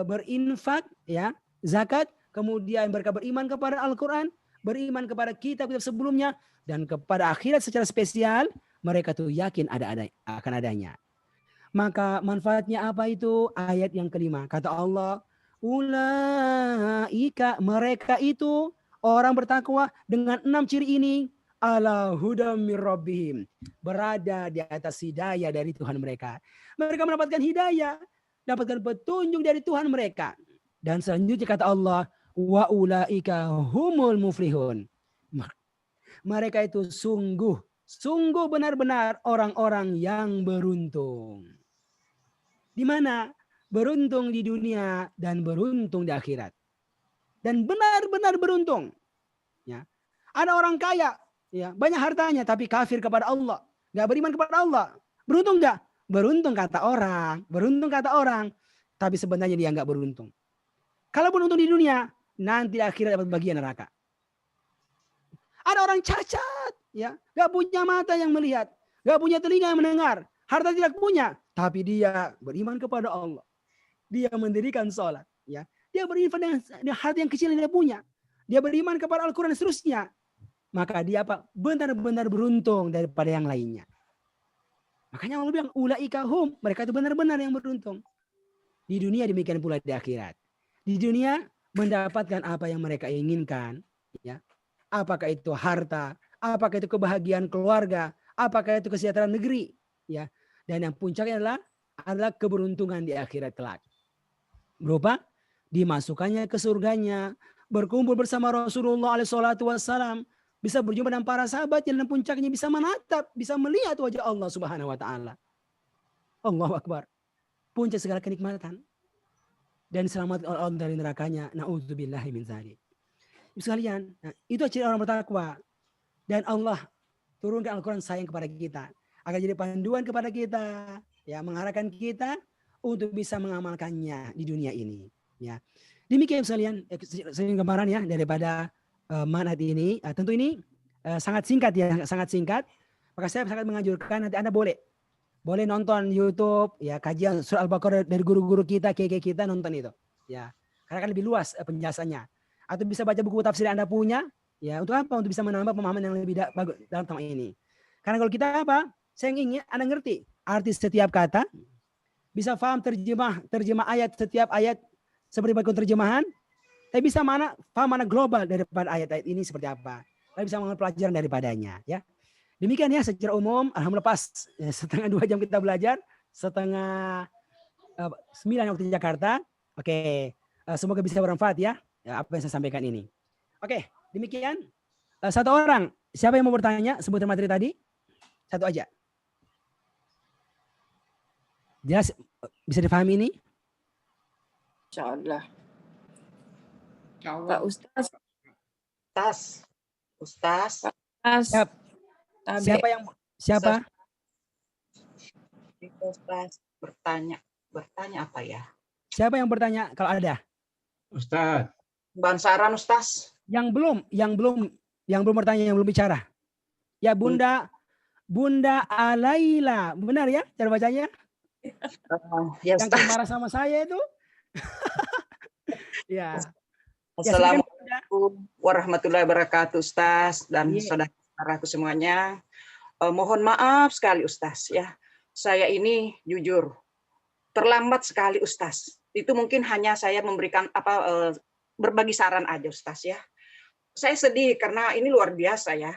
berinfak, ya, zakat, kemudian mereka beriman kepada Al-Quran, beriman kepada kitab-kitab sebelumnya, dan kepada akhirat secara spesial, mereka tuh yakin akan adanya. Maka manfaatnya apa itu? Ayat yang kelima. Kata Allah, ulaika, mereka itu orang bertakwa dengan 6 ciri ini, ala hudam mir rabbihim, berada di atas hidayah dari Tuhan mereka. Mereka mendapatkan hidayah, dapatkan petunjuk dari Tuhan mereka. Dan selanjutnya kata Allah, wa ulaika humul muflihun. Mereka itu sungguh benar-benar orang-orang yang beruntung. Di mana? Beruntung di dunia dan beruntung di akhirat. Dan benar-benar beruntung. Ya. Ada orang kaya, ya, banyak hartanya tapi kafir kepada Allah, nggak beriman kepada Allah. Beruntung nggak? Beruntung kata orang. Tapi sebenarnya dia nggak beruntung. Kalau beruntung di dunia, nanti akhirat dapat bagian neraka. Ada orang cacat, ya, nggak punya mata yang melihat, nggak punya telinga yang mendengar, harta tidak punya, tapi dia beriman kepada Allah. Dia mendirikan sholat, ya. Dia beriman dengan harta yang kecil yang dia punya. Dia beriman kepada Al-Quran dan seterusnya. Maka dia apa? Benar-benar beruntung daripada yang lainnya. Makanya Allah bilang ulaika hum, mereka itu benar-benar yang beruntung. Di dunia demikian pula di akhirat. Di dunia mendapatkan apa yang mereka inginkan, ya. Apakah itu harta, apakah itu kebahagiaan keluarga, apakah itu kesejahteraan negeri, ya. Dan yang puncaknya adalah keberuntungan di akhirat kelak. Berupa dimasukkannya ke surganya, berkumpul bersama Rasulullah SAW, bisa berjumpa dengan para sahabat, dan puncaknya bisa menatap, bisa melihat wajah Allah Subhanahu wa taala. Allahu Akbar. Puncak segala kenikmatan. Dan selamat Allah dari nerakanya. Na'udzubillahi min dzalik. Sekalian, nah, itu ciri orang bertakwa. Dan Allah turunkan Al-Quran sayang kepada kita, akan jadi panduan kepada kita, ya, mengarahkan kita untuk bisa mengamalkannya di dunia ini, ya. Demikian sekalian, gambaran ya daripada manhaj ini. Tentu ini sangat singkat ya, sangat singkat. Maka saya sangat menganjurkan nanti Anda boleh nonton YouTube, ya, kajian surah Al-Baqarah dari guru-guru kita, kiai kita, nonton itu, ya. Karena kan lebih luas penjelasannya. Atau bisa baca buku tafsir yang Anda punya, ya, untuk apa? Untuk bisa menambah pemahaman yang lebih bagus dalam tema ini. Karena kalau kita apa? Saya ingin Anda ngerti arti setiap kata, bisa paham terjemah ayat, setiap ayat seperti bagian terjemahan, tapi bisa paham mana global daripada ayat-ayat ini seperti apa. Tapi bisa mengambil pelajaran daripadanya, ya. Demikian ya secara umum. Alhamdulillah pas setengah 2 jam kita belajar, setengah 9 waktu di Jakarta. Oke, semoga bisa bermanfaat ya apa yang saya sampaikan ini. Oke, demikian. Satu orang, siapa yang mau bertanya seputar materi tadi? Satu aja. Jelas, bisa dipahami ini? Insyaallah. Pak Ustaz. Ustaz. Siap. Siapa? Ustaz bertanya apa ya? Siapa yang bertanya kalau ada? Ustaz. Bansaran Ustaz. Yang belum bertanya, yang belum bicara. Ya Bunda Alaila, benar ya cara bacanya? Ya, yang marah sama saya itu. Ya. Assalamualaikum warahmatullahi wabarakatuh Ustaz dan saudara-saudaraku semuanya. Mohon maaf sekali Ustaz ya. Saya ini jujur terlambat sekali Ustaz. Itu mungkin hanya saya memberikan berbagi saran aja Ustaz ya. Saya sedih karena ini luar biasa ya.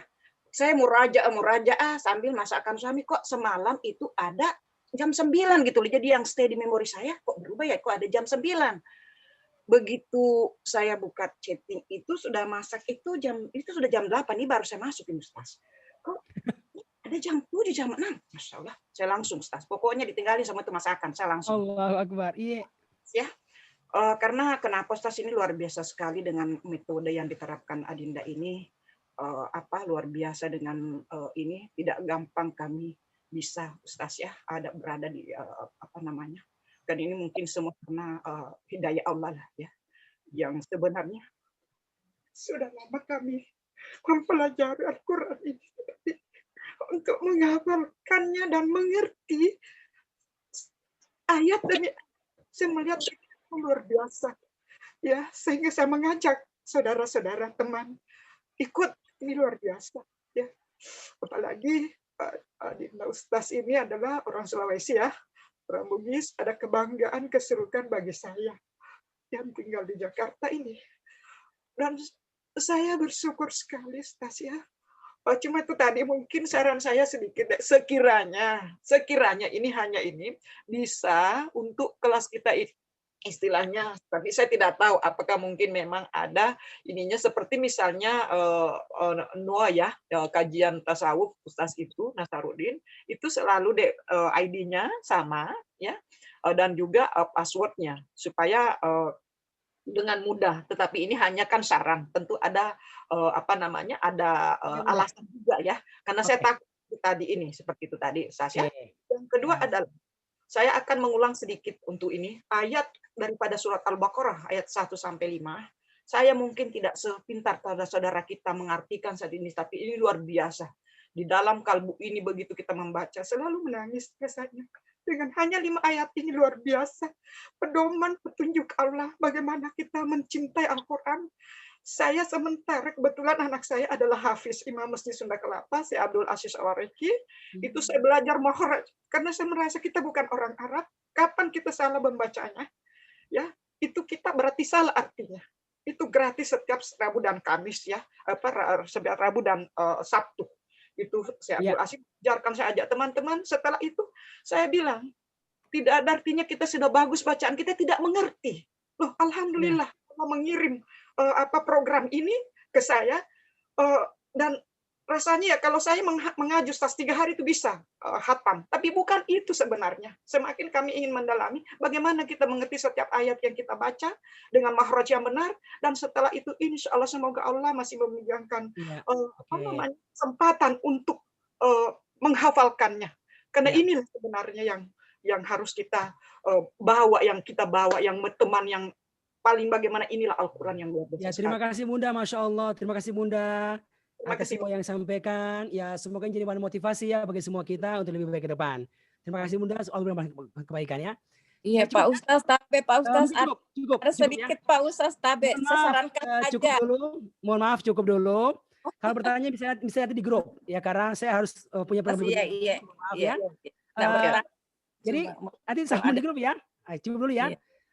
Saya murajaah sambil masakan suami, kok semalam itu ada jam 9 gitu loh. Jadi yang stay di memori saya kok berubah ya, kok ada jam 9. Begitu saya buka chatting itu sudah masak itu sudah jam 8, ini baru saya masuk ini Ustaz. Kok ada jam 7, jam 6. Masya Allah, saya langsung Ustaz. Pokoknya ditinggalin sama itu masakan, saya langsung. Allahu Akbar. Iya. Ya, karena kenapa Ustaz ini luar biasa sekali dengan metode yang diterapkan Adinda ini. Luar biasa dengan ini, tidak gampang kami bisa Ustaz ya ada berada di kan ini mungkin semua karena hidayah Allah lah ya, yang sebenarnya sudah lama kami mempelajari Al-Quran ini untuk menghafalkannya dan mengerti ayat demi saya melihat luar biasa ya, sehingga saya mengajak saudara-saudara teman ikut. Ini luar biasa ya, apalagi Adinda Ustaz ini adalah orang Sulawesi ya, orang Bugis. Ada kebanggaan keserukan bagi saya yang tinggal di Jakarta ini, dan saya bersyukur sekali Ustaz ya. Cuma itu tadi mungkin saran saya sedikit, sekiranya ini hanya ini bisa untuk kelas kita istilahnya, tapi saya tidak tahu apakah mungkin memang ada ininya seperti misalnya Noah ya, kajian tasawuf Ustaz itu Nasaruddin itu selalu ID-nya sama ya, dan juga passwordnya supaya dengan mudah. Tetapi ini hanya kan saran, tentu ada ada alasan juga ya, karena saya takut tadi ini seperti itu tadi Ustaz ya. Yang kedua adalah saya akan mengulang sedikit untuk ini ayat daripada surat Al-Baqarah ayat 1 sampai 5. Saya mungkin tidak sepintar saudara kita mengartikan saat ini, tapi ini luar biasa. Di dalam kalbu ini begitu kita membaca selalu menangis rasanya. Dengan hanya 5 ayat ini luar biasa. Pedoman petunjuk Allah bagaimana kita mencintai Al-Quran. Saya sementara kebetulan anak saya adalah hafiz Imam Masjid Sunda Kelapa, si Abdul Aziz Awareki. Itu saya belajar makhraj karena saya merasa kita bukan orang Arab. Kapan kita salah membacanya? Ya, itu kita berarti salah artinya. Itu gratis setiap Rabu dan Kamis ya, setiap Rabu dan Sabtu. Itu saya Abdul Aziz ajarkan, saya ajak teman-teman. Setelah itu saya bilang, tidak ada artinya kita sudah bagus bacaan, kita tidak mengerti. Loh, alhamdulillah Allah mengirim program ini ke saya, dan rasanya ya kalau saya mengaji 3 hari itu bisa khatam, tapi bukan itu sebenarnya. Semakin kami ingin mendalami bagaimana kita mengerti setiap ayat yang kita baca dengan makhraj yang benar, dan setelah itu insya Allah semoga Allah masih memberikan kesempatan untuk menghafalkannya, karena inilah sebenarnya yang harus kita bawa, yang teman yang paling bagaimana inilah Al-Quran yang luar biasa. Ya, terima kasih Bunda, Masya Allah. Terima kasih Bunda atas semua yang sampaikan. Ya, semoga jadi bahan motivasi ya bagi semua kita untuk lebih baik ke depan. Terima kasih Bunda, soal kebaikan ya. Iya Pak Ustaz, Tabe, Pak Ustaz, cukup ada sedikit ya. Pak Ustaz Tabe, saya sarankan cukup aja. Dulu, mohon maaf cukup dulu. Kalau bertanya bisa nanti di grup ya, karena saya harus punya program. Iya. Maaf ya. Jadi nanti sama di grup ya. Cukup dulu ya.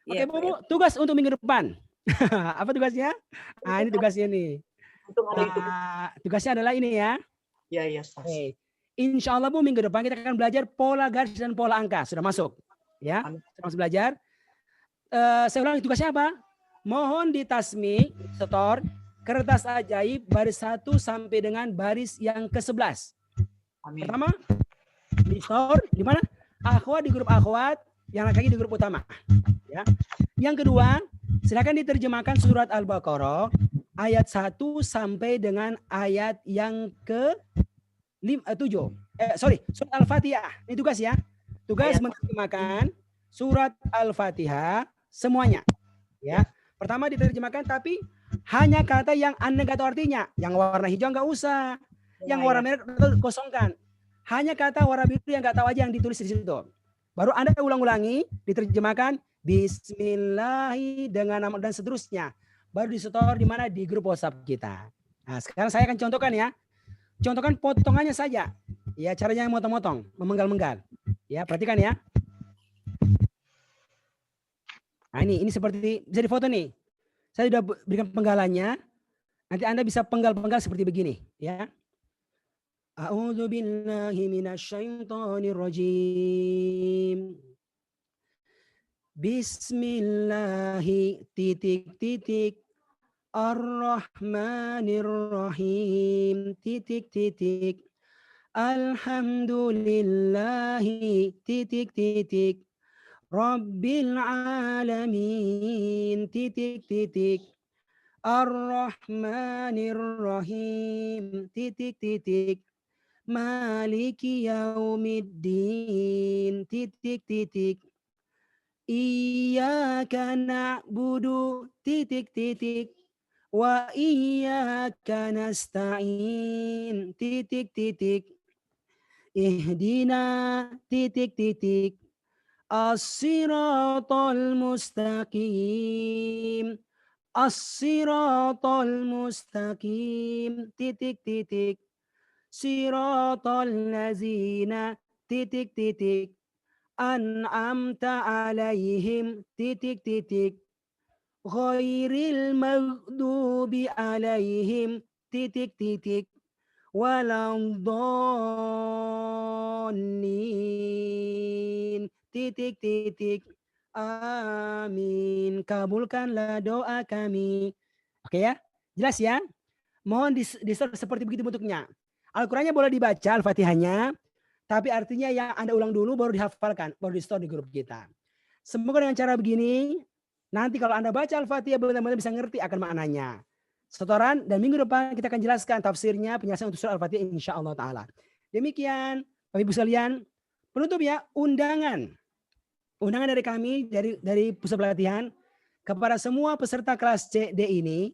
Oke, Bu, tugas untuk minggu depan. Apa tugasnya? Ini tugasnya nih. Tugasnya adalah ini ya. Iya. Insya Allah Bu, minggu depan kita akan belajar pola garis dan pola angka. Sudah masuk. Ya, sudah masuk belajar. Saya ulangi, tugasnya apa? Mohon ditasmi, setor, kertas ajaib baris 1 sampai dengan baris yang ke-11. Pertama, di store, di mana? Akhwat di grup akhwat, yang laki-laki di grup utama. Ya. Yang kedua, silakan diterjemahkan surat Al-Baqarah ayat 1 sampai dengan ayat yang ke-7. Surat Al-Fatihah. Ini tugas ya. Tugas menerjemahkan surat Al-Fatihah semuanya. Ya. Pertama diterjemahkan, tapi hanya kata yang Anda nggak tahu artinya. Yang warna hijau nggak usah. Yang warna merah kosongkan. Hanya kata warna biru yang nggak tahu aja yang ditulis di situ. Baru Anda ulang-ulangi, diterjemahkan Bismillahi dengan nama dan seterusnya. Baru disetor di mana? Di grup WhatsApp kita. Nah, sekarang saya akan contohkan ya. Contohkan potongannya saja. Ya, caranya yang motong-motong, memenggal-menggal. Ya, perhatikan ya. Nah, ini seperti bisa difoto nih. Saya sudah berikan penggalannya. Nanti Anda bisa penggal-penggal seperti begini, ya. A'udzu billahi minasyaitonir rajim. Bismillahi titik ar-rahmanir rahim titik Alhamdulillahi titik titik Rabbil alamin titik titik Ar-Rahmanir Rahim titik titik Maliki yaumiddin titik titik Iyyaka na'budu titik titik wa iyyaka nasta'in titik titik Ihdina titik titik as-siratal mustaqim as-siratal mustaqim titik titik siratal lazina titik titik an'amta alaihim titik titik ghairil maghdubi alaihim titik titik waladhdallin titik titik amin. Kabulkanlah doa kami. Oke ya, jelas ya. Mohon seperti begitu bentuknya. Al-Qurannya boleh dibaca, Al-Fatihahnya, tapi artinya yang Anda ulang dulu baru dihafalkan, baru di-store di grup kita. Semoga dengan cara begini, nanti kalau Anda baca Al-Fatihah benar-benar bisa ngerti akan maknanya. Setoran, dan minggu depan kita akan jelaskan tafsirnya, penjelasan untuk surah Al-Fatihah insyaallah ta'ala. Demikian, Bapak Ibu sekalian, penutup ya, undangan dari kami, dari pusat pelatihan, kepada semua peserta kelas C, D ini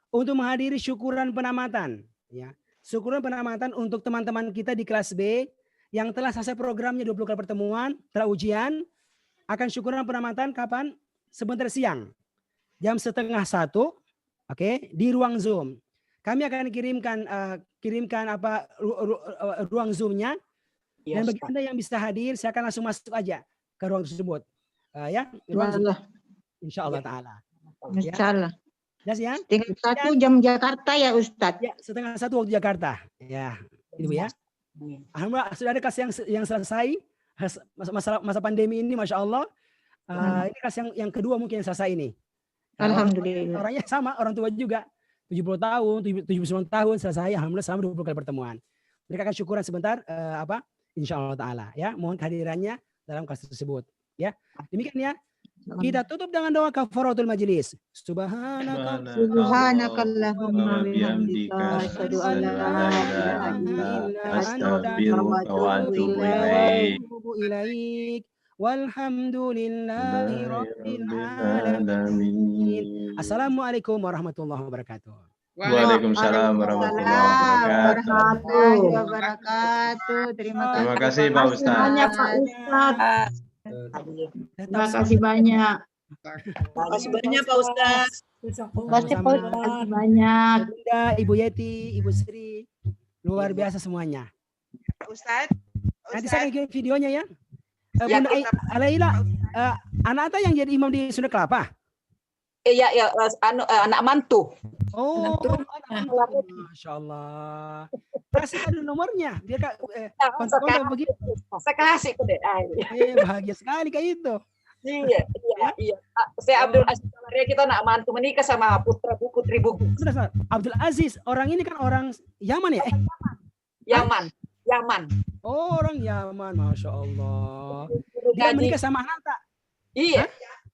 untuk menghadiri syukuran penamatan. Ya. Syukuran penamatan untuk teman-teman kita di kelas B yang telah selesai programnya 20 kali pertemuan, telah ujian, akan syukuran penamatan kapan? Sebentar siang, jam 12:30, oke, di ruang Zoom. Kami akan kirimkan ruang Zoom-nya, dan bagi Anda yang bisa hadir, saya akan langsung masuk aja ke ruang tersebut, ya, ruang Zoom. Insyaallah ta'ala. Insyaallah. Jelas ya? 1:30 jam Jakarta ya Ustadz? Ya, 1:30 waktu Jakarta. Ya, itu ya. Alhamdulillah sudah ada kelas yang selesai masa pandemi ini, masya Allah. Ini kelas yang kedua mungkin yang selesai ini. Alhamdulillah. Orangnya sama, orang tua juga. 70 tahun, 79 tahun selesai. Alhamdulillah selama 20 kali pertemuan. Mereka akan syukuran sebentar, insya Allah ta'ala. Ya, mohon kehadirannya dalam kelas tersebut. Ya, demikian ya. Kita tutup dengan doa kafaratul majelis. Subhanakallahumma bihamdika asyhadu an la ilaha illa anta astaghfiruka wa atubu ilaik. Walhamdulillahi rabbil alamin. Assalamualaikum warahmatullahi wabarakatuh. Waalaikumsalam warahmatullahi wabarakatuh. Terima kasih Pak Ustadz. Banyak Pak Ustadz. Terima kasih banyak. Terima kasih banyak Pak Ustadz. Terima kasih banyak. Bunda, Ibu Yeti, Ibu Sri, luar biasa semuanya. Ustadz. Nanti saya kirim videonya ya. Bunda Alaila, anak Ata yang jadi imam di Sunda Kelapa? Iya, ya, anak mantu. Oh, masya Allah. Kasih kado nomornya, biar kontak begitu. Saya kasih ke deh. Bahagia sekali kayak itu. Iya. Saya Abdul Aziz, kita anak mantu menikah sama putri Buku. Abdul Aziz, orang ini kan orang Yaman ya? Yaman. Oh, orang Yaman, masya Allah. Dia menikah sama Ananta. Iya.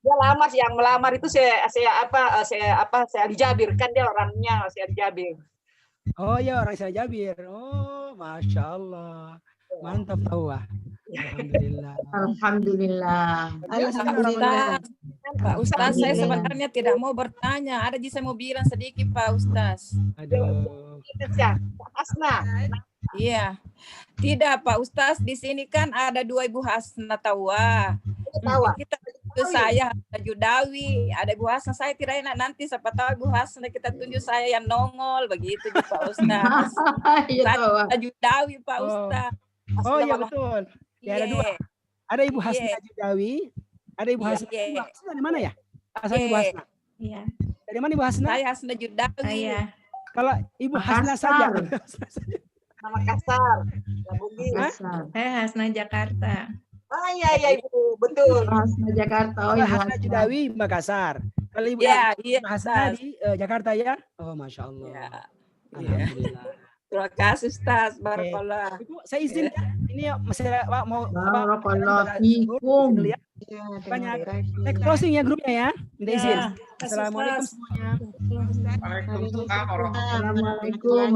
Dia lama sih, yang melamar itu saya Ali Jabir, kan dia orangnya saya Ali Jabir. Oh ya, orang saya Jabir. Oh, masya Allah, mantap tahu ah. Alhamdulillah. Pak Ustaz, saya sebenarnya tidak mau bertanya. Ada saya mau bilang sedikit Pak Ustaz. Aduh. Hasna. Iya. Tidak Pak Ustaz, di sini kan ada 2 Ibu Hasna Tawa. Kita itu saya Judawi, ada Ibu Hasna, saya tidak enak nanti siapa tahu Ibu Hasna kita tunjuk saya yang nongol begitu Pak Ustaz. Saya Judawi Pak Ustaz. Oh iya betul. Ya, ada 2. Ada Ibu Hasna Judawi, ada Ibu Hasna. Ibu Hasna dari mana ya? Asal Ibu Hasna. Iya. Dari mana Ibu Hasna? Saya Hasna Judawi. Iya. Kalau Ibu Hasna saja. Makassar. Saya Hasna Jakarta. Oh iya Ibu, betul. Hasna Jakarta. Oh iya. Hasna Judawi Makassar. Kalau Ibu Hasna di Jakarta ya? Oh masya Allah. Iya. Alhamdulillah. Terima kasih Ustaz. Barakallah. Ibu, saya izin ya. Ini masih mau Barakallahu fikum. banyak. Saya closing ya grupnya ya. Minta izin. Ya. Assalamualaikum semuanya. Waalaikumsalam warahmatullahi wabarakatuh. Assalamualaikum